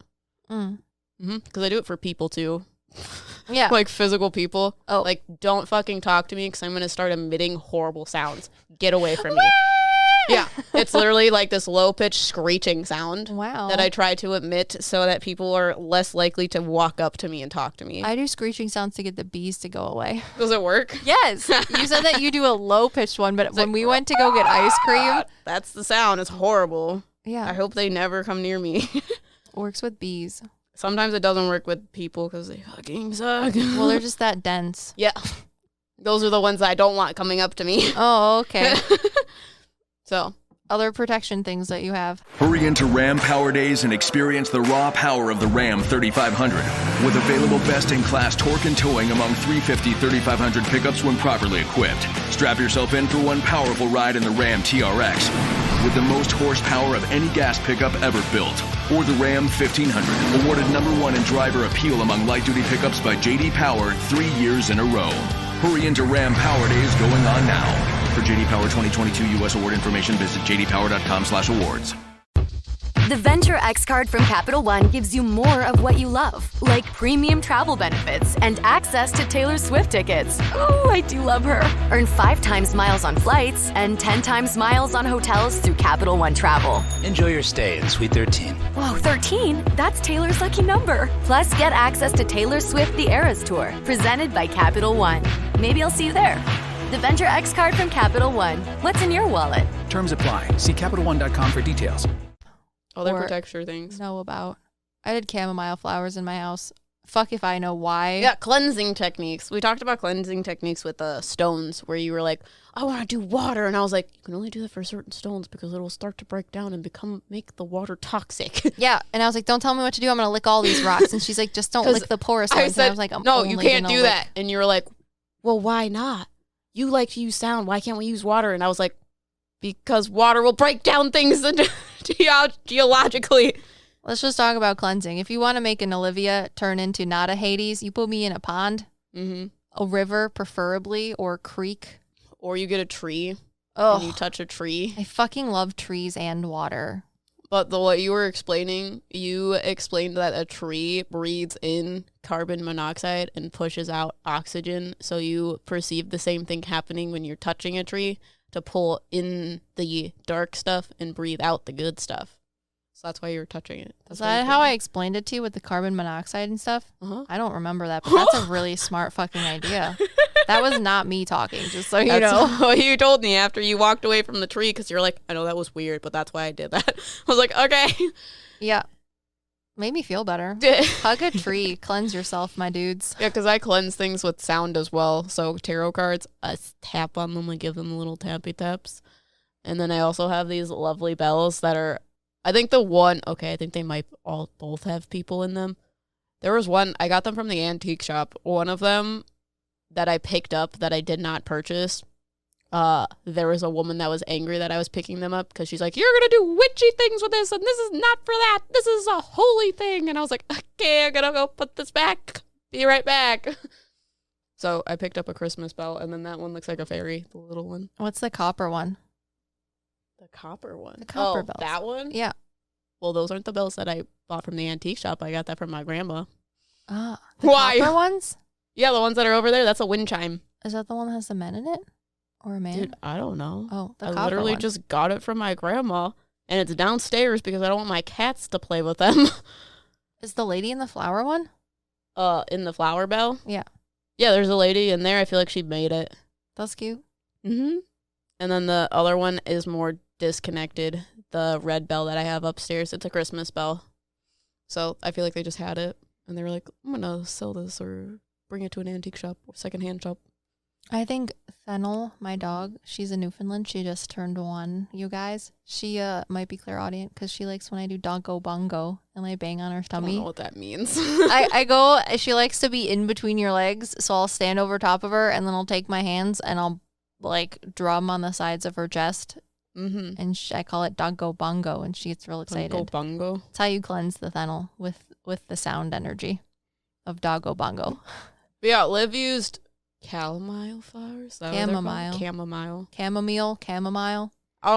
S2: Because I do it for people too.
S1: Yeah.
S2: Like physical people.
S1: Oh.
S2: Like, don't fucking talk to me because I'm going to start emitting horrible sounds. Get away from me. Yeah. It's literally like this low-pitched screeching sound.
S1: Wow.
S2: That I try to emit so that people are less likely to walk up to me and talk to me.
S1: I do screeching sounds to get the bees to go away.
S2: Does it work?
S1: Yes. You said that you do a low-pitched one, but when we went to go get ice cream.
S2: That's the sound. It's horrible.
S1: Yeah.
S2: I hope they never come near me.
S1: Works with bees.
S2: Sometimes it doesn't work with people because they fucking suck.
S1: Well, they're just that dense.
S2: Yeah. Those are the ones that I don't want coming up to me.
S1: Oh, okay.
S2: So,
S1: other protection things that you have.
S6: Hurry into Ram Power Days and experience the raw power of the Ram 3500. With available best-in-class torque and towing among 350 3500 pickups when properly equipped. Strap yourself in for one powerful ride in the Ram TRX. With the most horsepower of any gas pickup ever built. Or the Ram 1500, awarded #1 in driver appeal among light-duty pickups by J.D. Power 3 years in a row. Hurry into Ram Power Days going on now. For J.D. Power 2022 U.S. award information, visit jdpower.com/awards.
S7: The Venture X card from Capital One gives you more of what you love, like premium travel benefits and access to Taylor Swift tickets. Oh, I do love her. Earn 5 times miles on flights and 10 times miles on hotels through Capital One Travel.
S8: Enjoy your stay in Suite 13.
S7: Whoa, 13? That's Taylor's lucky number. Plus, get access to Taylor Swift The Eras Tour, presented by Capital One. Maybe I'll see you there. The Venture X card from Capital One. What's in your wallet?
S8: Terms apply. See CapitalOne.com for details.
S2: other
S1: Or
S2: protection things.
S1: Know about. I did chamomile flowers in my house. Fuck if I know why.
S2: Yeah, cleansing techniques. We talked about cleansing techniques with the stones, where you were like, I want to do water. And I was like, you can only do that for certain stones because it'll start to break down and make the water toxic.
S1: Yeah, and I was like, don't tell me what to do. I'm going to lick all these rocks. And she's like, just don't lick the porous ones. And I was like,
S2: no, you can't do that. And you were like, well, why not? You like to use sound. Why can't we use water? And I was like, because water will break down things geologically.
S1: Let's just talk about cleansing. If you want to make an Olivia turn into not a Hades, you put me in a pond, a river preferably, or a creek.
S2: Or you get a tree
S1: and
S2: you touch a tree.
S1: I fucking love trees and water.
S2: But what you were explaining, you explained that a tree breathes in carbon monoxide and pushes out oxygen. So you perceive the same thing happening when you're touching a tree, to pull in the dark stuff and breathe out the good stuff. So that's why you were touching it.
S1: Is that how I explained it to you with the carbon monoxide and stuff? I don't remember that, but that's a really smart fucking idea. That was not me talking, just so you know.
S2: That's what you told me after you walked away from the tree, because you're like, I know that was weird, but that's why I did that. I was like, okay.
S1: Yeah. Made me feel better. Hug a tree. Cleanse yourself, my dudes.
S2: Yeah, because I cleanse things with sound as well. So tarot cards, I tap on them. I give them little tappy taps. And then I also have these lovely bells that are I think I think they might both have people in them. There was one, I got them from the antique shop. One of them that I picked up that I did not purchase, there was a woman that was angry that I was picking them up because she's like, you're going to do witchy things with this, and this is not for that. This is a holy thing. And I was like, okay, I'm going to go put this back. Be right back. So I picked up a Christmas bell, and then that one looks like a fairy, the little one.
S1: What's the copper one?
S2: The copper one?
S1: The copper bells.
S2: That one?
S1: Yeah.
S2: Well, those aren't the bells that I bought from the antique shop. I got that from my grandma.
S1: Ah.
S2: Why?
S1: Copper ones?
S2: Yeah, the ones that are over there, that's a wind chime.
S1: Is that the one that has the men in it? Or a man?
S2: Dude, I don't know.
S1: Oh, the
S2: I
S1: copper
S2: literally
S1: one.
S2: just got it from my grandma, and it's downstairs because I don't want my cats to play with them.
S1: Is the lady in the flower one?
S2: In the flower bell?
S1: Yeah.
S2: Yeah, there's a lady in there. I feel like she made it.
S1: That's cute.
S2: Mm-hmm. And then the other one is more disconnected. The red bell that I have upstairs, it's a Christmas bell. So I feel like they just had it, and they were like, I'm going to sell this or bring it to an antique shop or secondhand shop.
S1: I think Fennel, my dog, she's a Newfoundland. She just turned 1, you guys. She might be clairaudient because she likes when I do doggo bongo and I bang on her
S2: I
S1: tummy.
S2: don't know what that means.
S1: I go, she likes to be in between your legs, so I'll stand over top of her and then I'll take my hands and I'll like drum on the sides of her chest.
S2: Mm-hmm.
S1: And I call it doggo bongo, and she gets real excited.
S2: Doggo bongo.
S1: That's how you cleanse the Fennel with the sound energy of doggo bongo.
S2: But yeah, Liv used chamomile flowers.
S1: Chamomile. Chamomile.
S2: I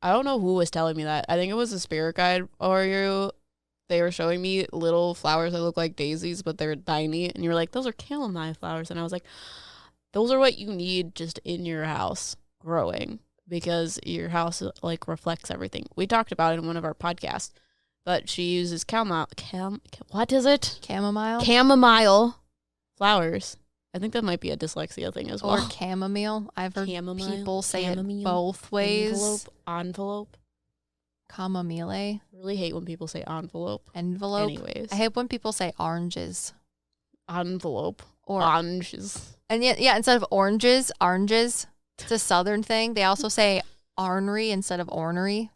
S2: don't know who was telling me that. I think it was a spirit guide or you. They were showing me little flowers that look like daisies, but they're tiny. And you were like, those are chamomile flowers. And I was like, those are what you need just in your house growing, because your house like reflects everything. We talked about it in one of our podcasts, but she uses chamomile flowers. I think that might be a dyslexia thing as well.
S1: Or chamomile. I've heard people say it both ways.
S2: Envelope.
S1: Chamomile.
S2: I really hate when people say envelope. Anyways.
S1: I hate when people say oranges.
S2: Envelope.
S1: Or
S2: oranges.
S1: And yeah, instead of oranges. It's a southern thing. They also say ornery instead of ornery.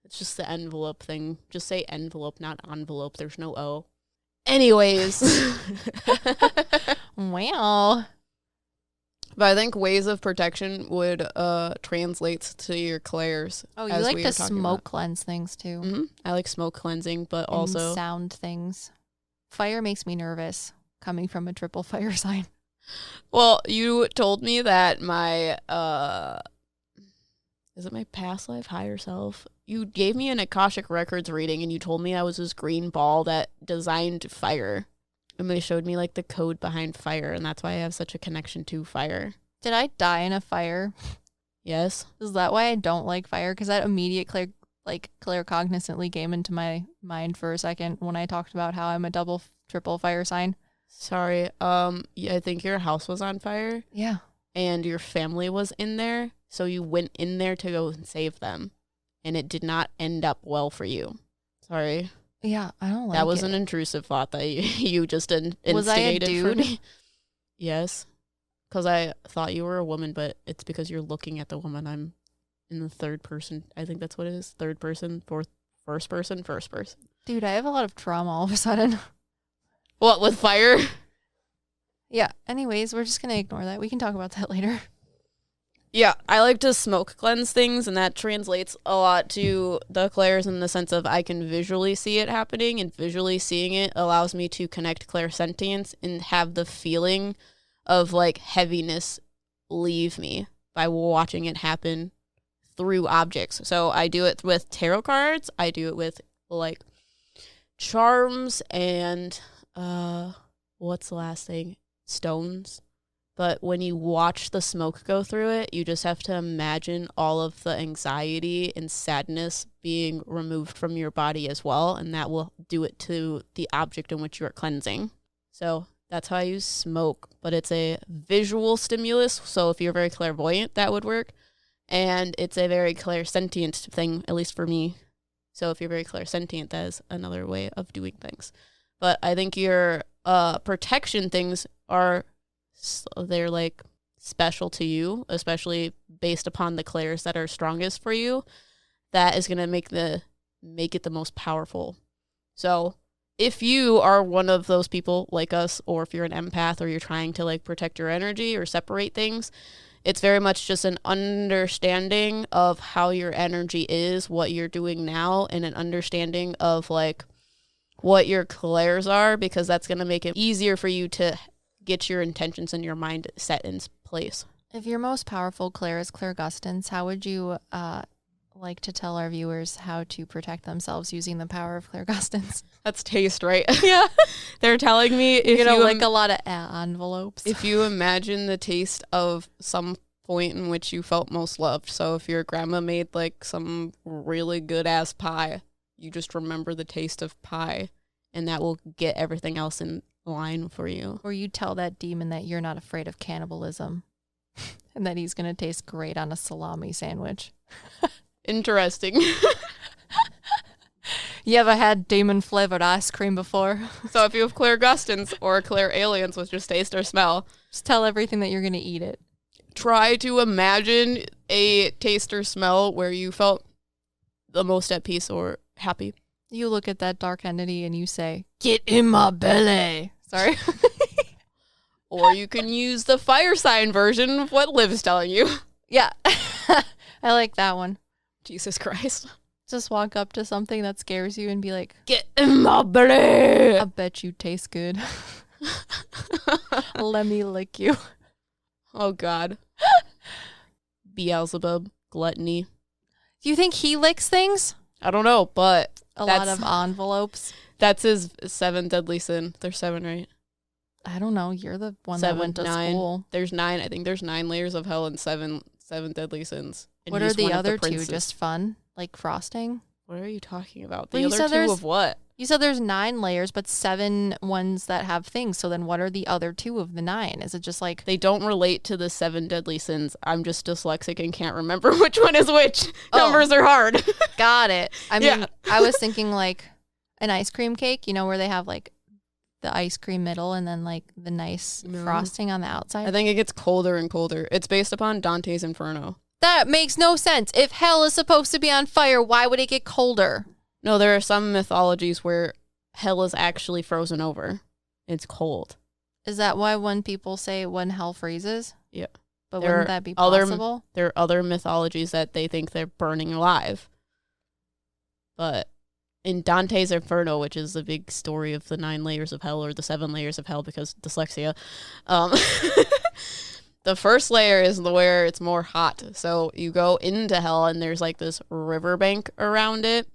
S2: It's just the envelope thing. Just say envelope, not envelope. There's no O. Anyways.
S1: Wow.
S2: But I think ways of protection would translate to your clairs.
S1: Oh, you like to smoke cleanse things too.
S2: Mm-hmm. I like smoke cleansing, but
S1: and
S2: also
S1: sound things. Fire makes me nervous coming from a triple fire sign.
S2: Well, you told me that my is it my past life higher self? You gave me an Akashic Records reading, and you told me I was this green ball that designed fire. And they showed me like the code behind fire, and that's why I have such a connection to fire.
S1: Did I die in a fire?
S2: Yes.
S1: Is that why I don't like fire? Because that immediate claircognizantly came into my mind for a second when I talked about how I'm a triple fire sign.
S2: Sorry. Yeah, I think your house was on fire.
S1: Yeah.
S2: And your family was in there, so you went in there to go and save them, and it did not end up well for you. Sorry.
S1: Yeah, I don't like
S2: that was
S1: it.
S2: An intrusive thought that you just instigated.
S1: Was I a dude?
S2: For me. Yes, because I thought you were a woman, but it's because you're looking at the woman. I'm in the third person. I think that's what it is. Third person, first person.
S1: Dude, I have a lot of trauma all of a sudden.
S2: What, with fire?
S1: Yeah. Anyways, we're just going to ignore that. We can talk about that later.
S2: Yeah, I like to smoke cleanse things, and that translates a lot to the clairs in the sense of I can visually see it happening, and visually seeing it allows me to connect clairsentience and have the feeling of like heaviness leave me by watching it happen through objects. So I do it with tarot cards. I do it with like charms and what's the last thing? Stones. But when you watch the smoke go through it, you just have to imagine all of the anxiety and sadness being removed from your body as well, and that will do it to the object in which you are cleansing. So that's how I use smoke, but it's a visual stimulus, so if you're very clairvoyant, that would work. And it's a very clairsentient thing, at least for me. So if you're very clairsentient, that is another way of doing things. But I think your protection things they're like special to you, especially based upon the clairs that are strongest for you. that is going to make it the most powerful. So if you are one of those people like us, or if you're an empath or you're trying to like protect your energy or separate things, it's very much just an understanding of how your energy is, what you're doing now, and an understanding of like what your clairs are, because that's going to make it easier for you to get your intentions and your mind set in place.
S1: If your most powerful clair is Clairgustance, how would you like to tell our viewers how to protect themselves using the power of Clairgustance?
S2: That's taste, right? Yeah. They're telling me if
S1: you lick a lot of envelopes.
S2: If you imagine the taste of some point in which you felt most loved. So if your grandma made like some really good ass pie, you just remember the taste of pie, and that will get everything else in line for you.
S1: Or you tell that demon that you're not afraid of cannibalism and that he's going to taste great on a salami sandwich.
S2: Interesting.
S1: You ever had demon flavored ice cream before?
S2: So if you have Clairgustance or Clair aliens, with just taste or smell,
S1: just tell everything that you're going to eat it.
S2: Try to imagine a taste or smell where you felt the most at peace or happy.
S1: You look at that dark entity and you say, "Get in my belly." Sorry.
S2: Or you can use the fire sign version of what Liv's telling you.
S1: Yeah. I like that one.
S2: Jesus Christ.
S1: Just walk up to something that scares you and be like,
S2: "Get in my belly."
S1: I bet you taste good. Let me lick you.
S2: Oh, God. Beelzebub, gluttony.
S1: Do you think he licks things?
S2: I don't know, but
S1: a lot of envelopes.
S2: That's his 7 deadly sin. There's 7, right?
S1: I don't know. You're the one
S2: 7,
S1: that went to
S2: 9.
S1: school.
S2: There's 9. I think there's 9 layers of hell and seven deadly sins. And
S1: what are the other 2? Just fun? Like frosting?
S2: What are you talking about?
S1: Well,
S2: the other 2 of what?
S1: You said there's 9 layers, but 7 ones that have things. So then what are the other 2 of the 9? Is it just like...
S2: They don't relate to the 7 deadly sins. I'm just dyslexic and can't remember which one is which. Numbers are hard.
S1: Got it. I mean, I was thinking like an ice cream cake, where they have like the ice cream middle and then like the nice frosting on the outside.
S2: I think it gets colder and colder. It's based upon Dante's Inferno.
S1: That makes no sense. If hell is supposed to be on fire, why would it get colder?
S2: No, there are some mythologies where hell is actually frozen over. It's cold.
S1: Is that why when people say when hell freezes?
S2: Yeah.
S1: But wouldn't that be possible?
S2: There are other mythologies that they think they're burning alive. But in Dante's Inferno, which is the big story of the 9 layers of hell, or the 7 layers of hell because dyslexia, the first layer is where it's more hot. So you go into hell and there's like this riverbank around it.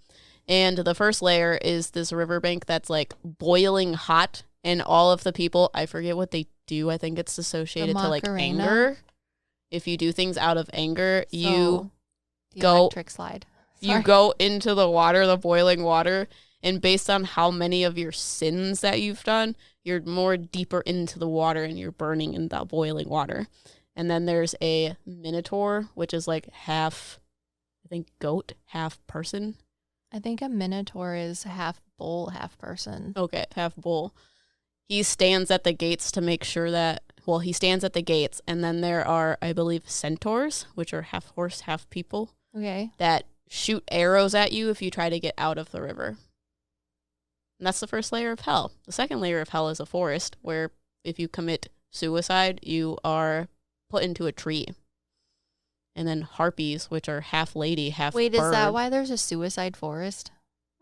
S2: And the first layer is this riverbank that's like boiling hot. And all of the people, I forget what they do. I think it's associated to like anger. If you do things out of anger, you go
S1: electric slide.
S2: You go into the water, the boiling water. And based on how many of your sins that you've done, you're more deeper into the water and you're burning in that boiling water. And then there's a minotaur, which is like half, I think, goat, half person.
S1: I think a minotaur is half bull, half person.
S2: Okay, half bull. He stands at the gates to make sure that, he stands at the gates. And then there are, I believe, centaurs, which are half horse, half people.
S1: Okay.
S2: That shoot arrows at you if you try to get out of the river. And that's the first layer of hell. The second layer of hell is a forest where if you commit suicide, you are put into a tree. And then harpies, which are half lady, half bird.
S1: Wait, is that why there's a suicide forest?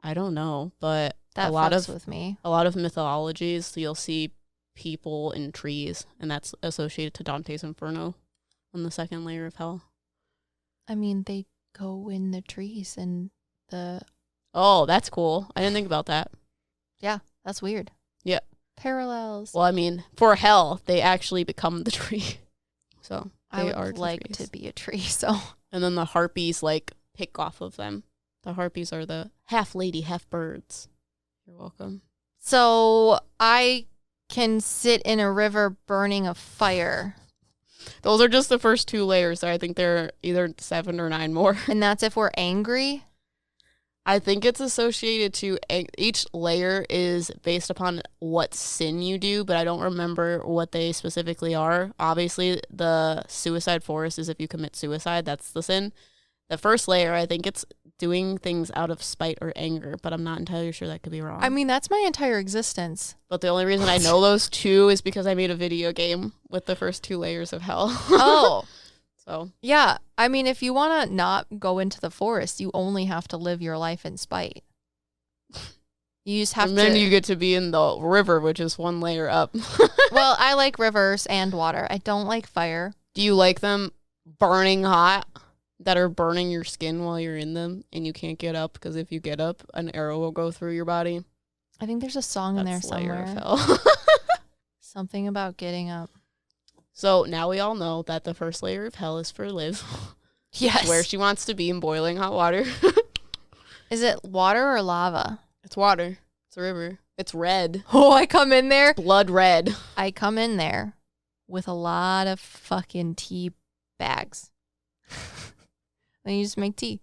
S2: I don't know, but
S1: that fucks with me.
S2: A lot of mythologies, you'll see people in trees, and that's associated to Dante's Inferno on the second layer of hell.
S1: I mean, they go in the trees and the...
S2: Oh, that's cool. I didn't think about that.
S1: Yeah, that's weird.
S2: Yeah.
S1: Parallels.
S2: Well, I mean, for hell, they actually become the tree. So
S1: I would like to be a tree, so.
S2: And then the harpies, like, pick off of them. The harpies are the half lady, half birds. You're welcome.
S1: So I can sit in a river burning a fire.
S2: Those are just the first 2 layers. I think there are either 7 or 9 more.
S1: And that's if we're angry?
S2: I think it's associated to each layer is based upon what sin you do, but I don't remember what they specifically are. Obviously, the suicide forest is if you commit suicide, that's the sin. The first layer, I think it's doing things out of spite or anger, but I'm not entirely sure. That could be wrong.
S1: I mean, that's my entire existence.
S2: But the only reason I know those two is because I made a video game with the first 2 layers of hell.
S1: Oh.
S2: So.
S1: Yeah. I mean, if you want to not go into the forest, you only have to live your life in spite. You just have
S2: and then you get to be in the river, which is 1 layer up.
S1: Well, I like rivers and water. I don't like fire.
S2: Do you like them burning hot? That are burning your skin while you're in them and you can't get up because if you get up, an arrow will go through your body.
S1: I think there's a song in there somewhere. Something about getting up.
S2: So now we all know that the first layer of hell is for Liv.
S1: Yes.
S2: Where she wants to be in boiling hot water.
S1: Is it water or lava?
S2: It's water. It's a river. It's red.
S1: Oh, I come in there.
S2: Blood red.
S1: I come in there with a lot of fucking tea bags. Then you just make tea.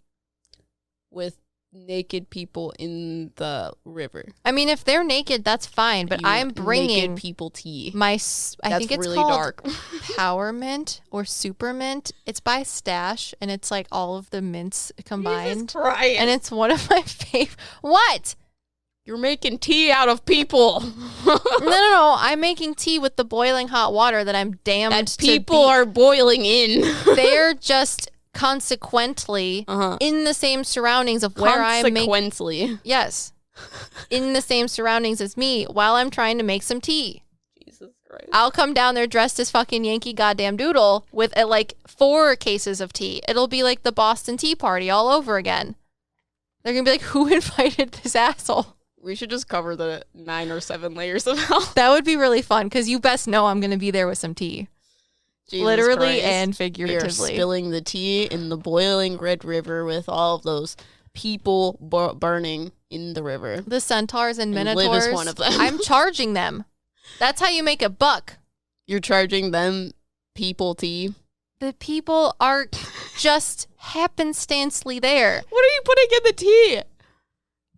S2: With naked people in the river.
S1: I mean, if they're naked, that's fine. But I'm bringing
S2: naked people tea.
S1: I think it's
S2: really
S1: called
S2: dark.
S1: Power Mint or Super Mint. It's by Stash, and it's like all of the mints combined.
S2: Jesus Christ.
S1: And it's one of my favorite. What?
S2: You're making tea out of people.
S1: No. I'm making tea with the boiling hot water that I'm damned
S2: that
S1: to
S2: people are boiling in.
S1: They're just consequently in the same surroundings of where I'm making.
S2: Consequently.
S1: Yes. In the same surroundings as me while I'm trying to make some tea.
S2: Jesus Christ.
S1: I'll come down there dressed as fucking Yankee Goddamn Doodle with like 4 cases of tea. It'll be like the Boston Tea Party all over again. They're going to be like, who invited this asshole?
S2: We should just cover the 9 or 7 layers of hell.
S1: That would be really fun because you best know I'm going to be there with some tea.
S2: Jesus
S1: Literally
S2: Christ.
S1: and figuratively.
S2: We are spilling the tea in the boiling red river with all of those people burning in the river.
S1: The centaurs and minotaurs.
S2: Liv is one of them.
S1: I'm charging them. That's how you make a buck.
S2: You're charging them people tea?
S1: The people are just happenstancely there.
S2: What are you putting in the tea?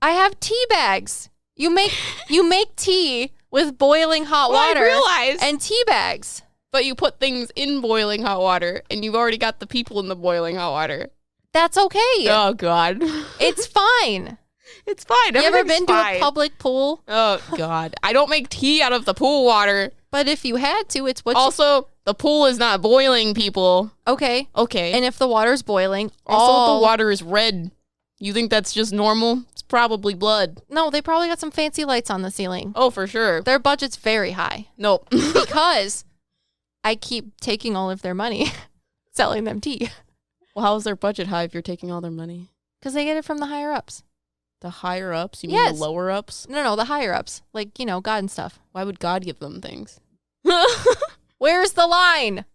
S1: I have tea bags. You make tea with boiling hot water
S2: I realize.
S1: and tea bags.
S2: But you put things in boiling hot water, and you've already got the people in the boiling hot water.
S1: That's okay.
S2: Oh, God.
S1: It's fine.
S2: It's fine.
S1: You ever been
S2: fine.
S1: to a public pool?
S2: Oh, God. I don't make tea out of the pool water.
S1: But if you had to, it's what
S2: Also, the pool is not boiling, people.
S1: Okay.
S2: Okay.
S1: And if the water's boiling,
S2: also, the water is red. You think that's just normal? It's probably blood.
S1: No, they probably got some fancy lights on the ceiling.
S2: Oh, for sure.
S1: Their budget's very high.
S2: Nope.
S1: Because I keep taking all of their money, selling them tea.
S2: Well, how is their budget high if you're taking all their money?
S1: Because they get it from the higher ups.
S2: The higher ups? You mean the lower ups?
S1: No, the higher ups. Like, God and stuff.
S2: Why would God give them things?
S1: Where's the line?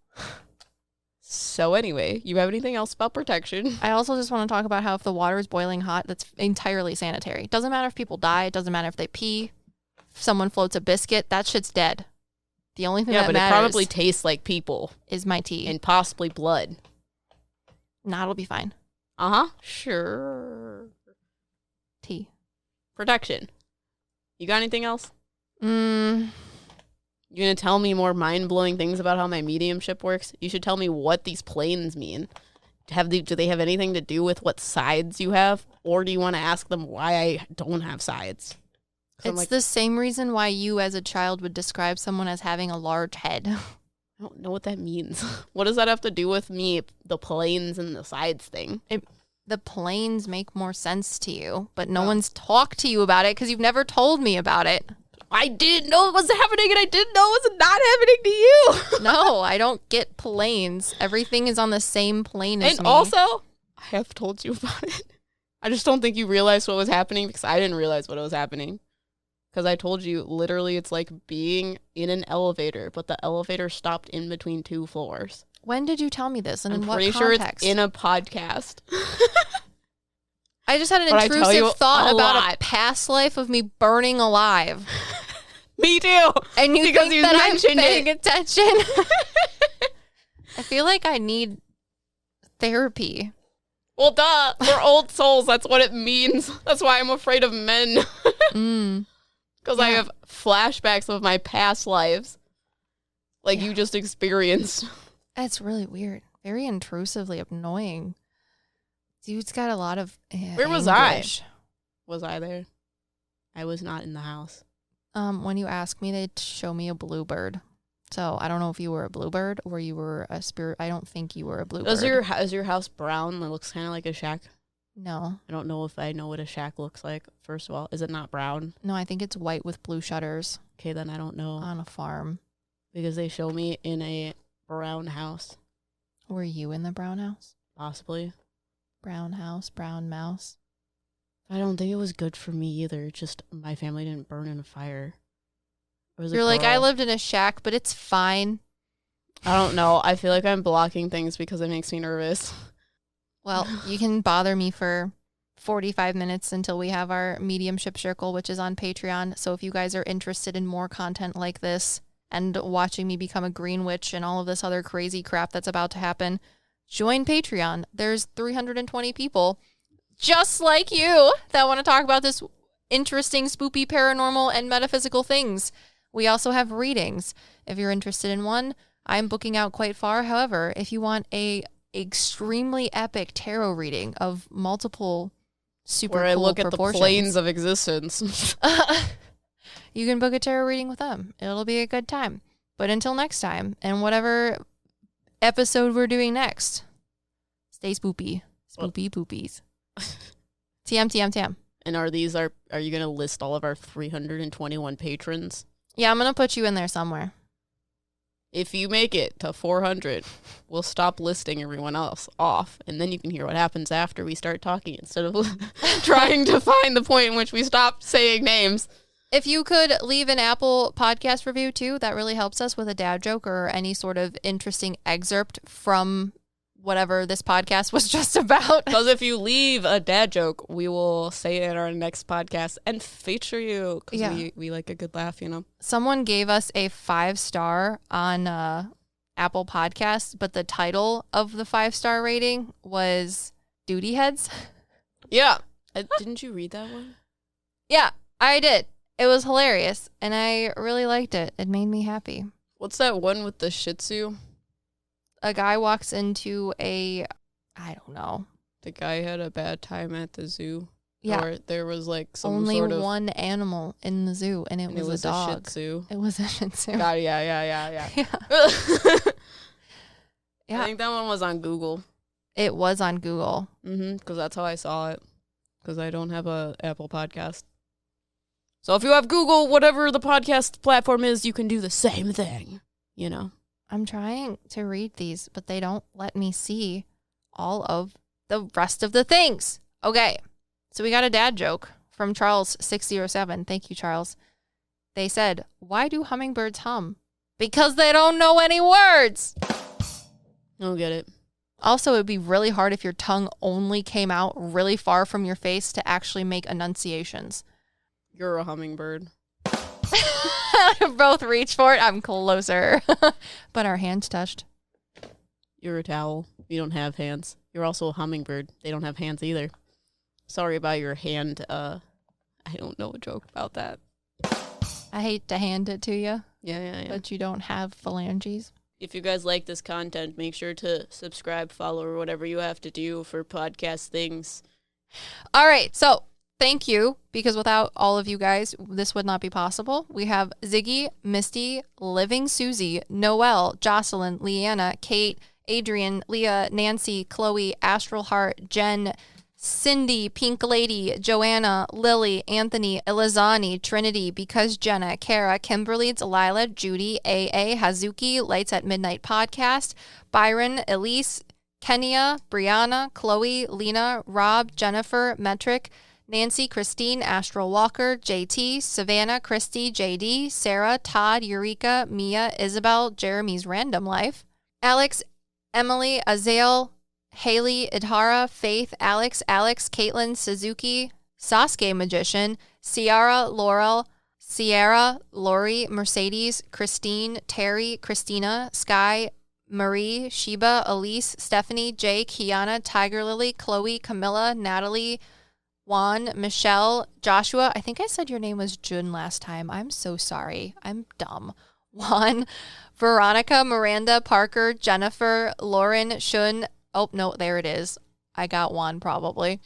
S2: So anyway, you have anything else about protection?
S1: I also just want to talk about how if the water is boiling hot, that's entirely sanitary. It doesn't matter if people die. It doesn't matter if they pee. If someone floats a biscuit, that shit's dead. The only thing that matters...
S2: Yeah, but it probably tastes like people.
S1: ...is my tea.
S2: And possibly blood.
S1: Nah, it'll be fine.
S2: Uh-huh. Sure.
S1: Tea.
S2: Protection. You got anything else?
S1: You
S2: gonna tell me more mind-blowing things about how my mediumship works? You should tell me what these planes mean. Do they have anything to do with what sides you have? Or do you want to ask them why I don't have sides?
S1: It's the same reason why you as a child would describe someone as having a large head.
S2: I don't know what that means. What does that have to do with me, the planes and the sides thing?
S1: The planes make more sense to you, but no one's talked to you about it because you've never told me about it.
S2: I didn't know it was happening, and I didn't know it was not happening to you.
S1: No, I don't get planes. Everything is on the same plane as me.
S2: And also, I have told you about it. I just don't think you realized what was happening because I didn't realize what was happening. Because I told you, literally, it's like being in an elevator, but the elevator stopped in between 2 floors.
S1: When did you tell me this, and in what
S2: context?
S1: context?
S2: I'm pretty sure it's in a podcast.
S1: I just had an intrusive thought about a past life of me burning alive.
S2: Me too.
S1: And you
S2: because
S1: think
S2: you
S1: that I'm
S2: mentioned
S1: paying
S2: it.
S1: attention? I feel like I need therapy.
S2: Well, duh. We're old souls. That's what it means. That's why I'm afraid of men. Because I have flashbacks of my past lives. Like you just experienced.
S1: That's really weird. Very intrusively annoying. Dude's got a lot of
S2: Where was
S1: anguish.
S2: Was I there? I was not in the house.
S1: When you ask me, they show me a bluebird. So I don't know if you were a bluebird or you were a spirit. I don't think you were a bluebird.
S2: Is your house brown? It looks kind of like a shack.
S1: No.
S2: I don't know if I know what a shack looks like, first of all. Is it not brown?
S1: No, I think it's white with blue shutters.
S2: Okay, then I don't know.
S1: On a farm.
S2: Because they show me in a brown house.
S1: Were you in the brown house?
S2: Possibly.
S1: Brown house, brown mouse.
S2: I don't think it was good for me either. Just my family didn't burn in a fire.
S1: You're like, I lived in a shack, but it's fine.
S2: I don't know. I feel like I'm blocking things because it makes me nervous.
S1: Well, you can bother me for 45 minutes until we have our mediumship circle, which is on Patreon. So if you guys are interested in more content like this and watching me become a green witch and all of this other crazy crap that's about to happen, join Patreon. There's 320 people just like you that want to talk about this interesting, spoopy, paranormal, and metaphysical things. We also have readings. If you're interested in one, I'm booking out quite far. However, if you want a extremely epic tarot reading of multiple super
S2: where
S1: cool
S2: I look at the
S1: proportions,
S2: planes of existence,
S1: you can book a tarot reading with them. It'll be a good time. But until next time, and whatever episode we're doing next, stay spoopy. Spoopy poopies. TM.
S2: And are you going to list all of our 321 patrons?
S1: Yeah, I'm going to put you in there somewhere.
S2: If you make it to 400, we'll stop listing everyone else off, and then you can hear what happens after we start talking instead of trying to find the point in which we stop saying names.
S1: If you could leave an Apple podcast review, too, that really helps us with a dad joke or any sort of interesting excerpt from whatever this podcast was just about.
S2: Because if you leave a dad joke, we will say it in our next podcast and feature you. Because we like a good laugh, you know.
S1: Someone gave us a 5-star on Apple Podcasts, but the title of the 5-star rating was Duty Heads.
S2: Yeah. Didn't you read that one?
S1: Yeah, I did. It was hilarious, and I really liked it. It made me happy.
S2: What's that one with the Shih Tzu?
S1: A guy walks into I don't know.
S2: The guy had a bad time at the zoo.
S1: Yeah.
S2: Or there was like some
S1: only
S2: sort of
S1: one animal in the zoo, and it was a dog.
S2: A Shih Tzu.
S1: It was a Shih Tzu.
S2: Yeah.
S1: Yeah.
S2: I think that one was on Google.
S1: It was on Google.
S2: Because that's how I saw it. Because I don't have a Apple podcast. So if you have Google, whatever the podcast platform is, you can do the same thing. You know?
S1: I'm trying to read these, but they don't let me see all of the rest of the things. Okay, so we got a dad joke from Charles607. Thank you, Charles. They said, why do hummingbirds hum? Because they don't know any words.
S2: I don't get it.
S1: Also, it would be really hard if your tongue only came out really far from your face to actually make enunciations.
S2: You're a hummingbird.
S1: Both reach for it. I'm closer. But our hands touched.
S2: You're a towel. You don't have hands. You're also a hummingbird. They don't have hands either. Sorry about your hand. I don't know a joke about that.
S1: I hate to hand it to you.
S2: Yeah.
S1: But you don't have phalanges.
S2: If you guys like this content, make sure to subscribe, follow, or whatever you have to do for podcast things.
S1: All right. So thank you, because without all of you guys, this would not be possible. We have Ziggy, Misty, Living Susie, Noelle, Jocelyn, Leanna, Kate, Adrian, Leah, Nancy, Chloe, Astral Heart, Jen, Cindy, Pink Lady, Joanna, Lily, Anthony, Elizani, Trinity, Because Jenna, Kara, Kimberly, Delilah, Judy, AA, Hazuki, Lights at Midnight Podcast, Byron, Elise, Kenya, Brianna, Chloe, Lena, Rob, Jennifer, Metric, Nancy, Christine, Astral Walker, JT, Savannah, Christy, JD, Sarah, Todd, Eureka, Mia, Isabel, Jeremy's Random Life, Alex, Emily, Azael, Haley, Idhara, Faith, Alex, Caitlin, Suzuki, Sasuke Magician, Ciara, Laurel, Sierra, Lori, Mercedes, Christine, Terry, Christina, Sky, Marie, Sheba, Elise, Stephanie, Jake, Kiana, Tiger Lily, Chloe, Camilla, Natalie, Juan, Michelle, Joshua. I think I said your name was Jun last time. I'm so sorry. I'm dumb. Juan, Veronica, Miranda, Parker, Jennifer, Lauren, Shun. Oh, no, there it is. I got one probably.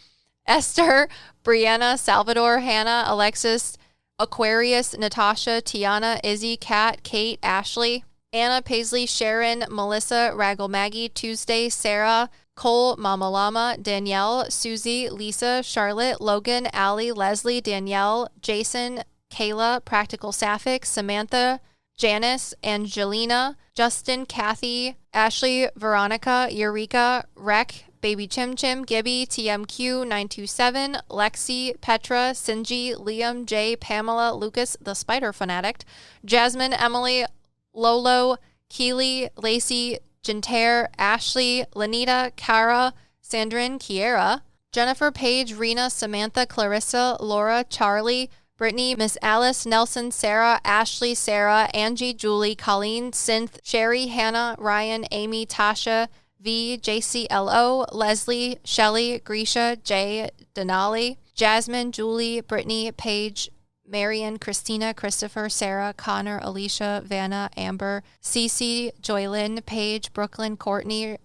S1: Esther, Brianna, Salvador, Hannah, Alexis, Aquarius, Natasha, Tiana, Izzy, Kat, Kate, Ashley, Anna, Paisley, Sharon, Melissa, Raggle Maggie, Tuesday, Sarah, Cole, Mama Llama, Danielle, Susie, Lisa, Charlotte, Logan, Allie, Leslie, Danielle, Jason, Kayla, Practical Sapphic, Samantha, Janice, Angelina, Justin, Kathy, Ashley, Veronica, Eureka, Rec, Baby Chim Chim, Gibby, TMQ, 927, Lexi, Petra, Sinji, Liam, Jay, Pamela, Lucas, the Spider Fanatic, Jasmine, Emily, Lolo, Keely, Lacey, Jintair, Ashley, Lanita, Kara, Sandrine, Kiera, Jennifer, Paige, Rena, Samantha, Clarissa, Laura, Charlie, Brittany, Miss Alice, Nelson, Sarah, Ashley, Sarah, Angie, Julie, Colleen, Synth, Sherry, Hannah, Ryan, Amy, Tasha, V, JCLO, Leslie, Shelly, Grisha, Jay, Denali, Jasmine, Julie, Brittany, Paige, Marion, Christina, Christopher, Sarah, Connor, Alicia, Vanna, Amber, Cece, Joylyn, Paige, Brooklyn, Courtney,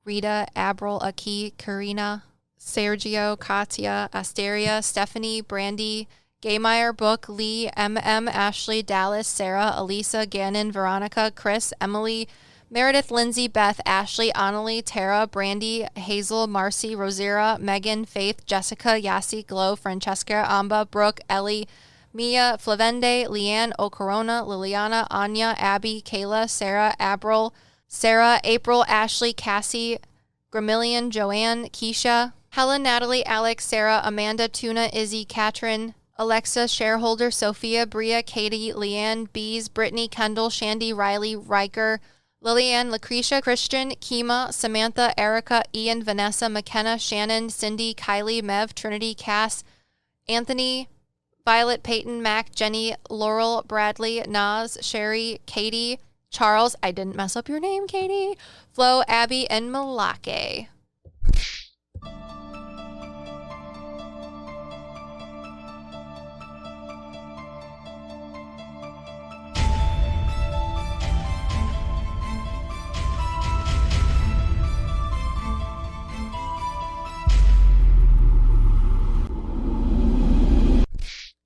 S1: Rita, Abril, Aki, Karina, Sergio, Katya, Asteria, Stephanie, Brandy, Gaymeyer, Book, Lee, MM, Ashley, Dallas, Sarah, Elisa, Gannon, Veronica, Chris, Emily, Meredith, Lindsay, Beth, Ashley, Annalie, Tara, Brandy, Hazel, Marcy, Rosira, Megan, Faith, Jessica, Yassi, Glow, Francesca, Amba, Brooke, Ellie, Mia, Flavende, Leanne, Ocorona, Liliana, Anya, Abby, Kayla, Sarah, Abril, Sarah, April, Ashley, Cassie, Gramillion, Joanne, Keisha, Helen, Natalie, Alex, Sarah, Amanda, Tuna, Izzy, Katrin, Alexa, Shareholder, Sophia, Bria, Katie, Leanne, Bees, Brittany, Kendall, Shandy, Riley, Riker, Lillian, Lucretia, Christian, Kima, Samantha, Erica, Ian, Vanessa, McKenna, Shannon, Cindy, Kylie, Mev, Trinity, Cass, Anthony, Violet, Peyton, Mac, Jenny, Laurel, Bradley, Naz, Sherry, Katie, Charles, I didn't mess up your name, Katie, Flo, Abby, and Malake.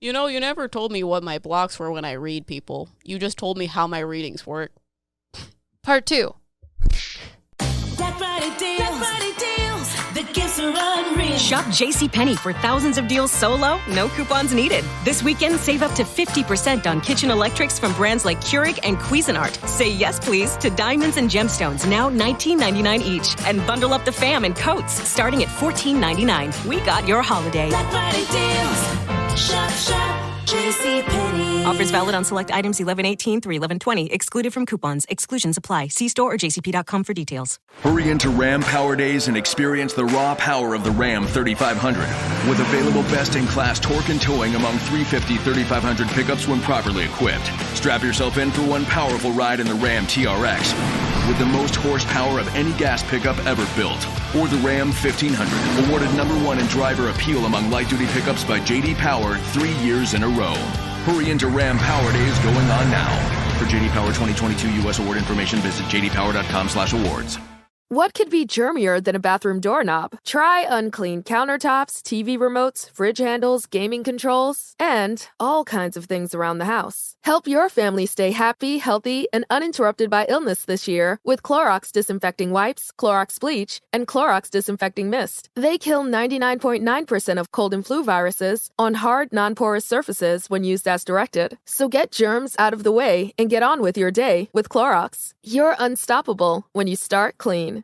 S2: You know, you never told me what my blocks were when I read people. You just told me how my readings work.
S1: Part 2.
S4: Black Friday deals. The gifts are unreal.
S5: Shop JCPenney for thousands of deals so low, no coupons needed. This weekend, save up to 50% on kitchen electrics from brands like Keurig and Cuisinart. Say yes, please, to diamonds and gemstones, now $19.99 each. And bundle up the fam in coats, starting at $14.99. We got your holiday.
S4: Black Friday deals. Shop, JCPenney.
S5: Offers valid on select items 11/18 through 11/20. Excluded from coupons. Exclusions apply. See store or jcp.com for details.
S6: Hurry into Ram Power Days and experience the raw power of the Ram 3500. With available best-in-class torque and towing among 350 3500 pickups when properly equipped. Strap yourself in for one powerful ride in the Ram TRX. With the most horsepower of any gas pickup ever built. Or the Ram 1500, awarded #1 in driver appeal among light-duty pickups by J.D. Power 3 years in a row. Hurry into Ram Power Days going on now. For J.D. Power 2022 U.S. award information, visit jdpower.com/awards.
S9: What could be germier than a bathroom doorknob? Try unclean countertops, TV remotes, fridge handles, gaming controls, and all kinds of things around the house. Help your family stay happy, healthy, and uninterrupted by illness this year with Clorox Disinfecting Wipes, Clorox Bleach, and Clorox Disinfecting Mist. They kill 99.9% of cold and flu viruses on hard, non-porous surfaces when used as directed. So get germs out of the way and get on with your day with Clorox. You're unstoppable when you start clean.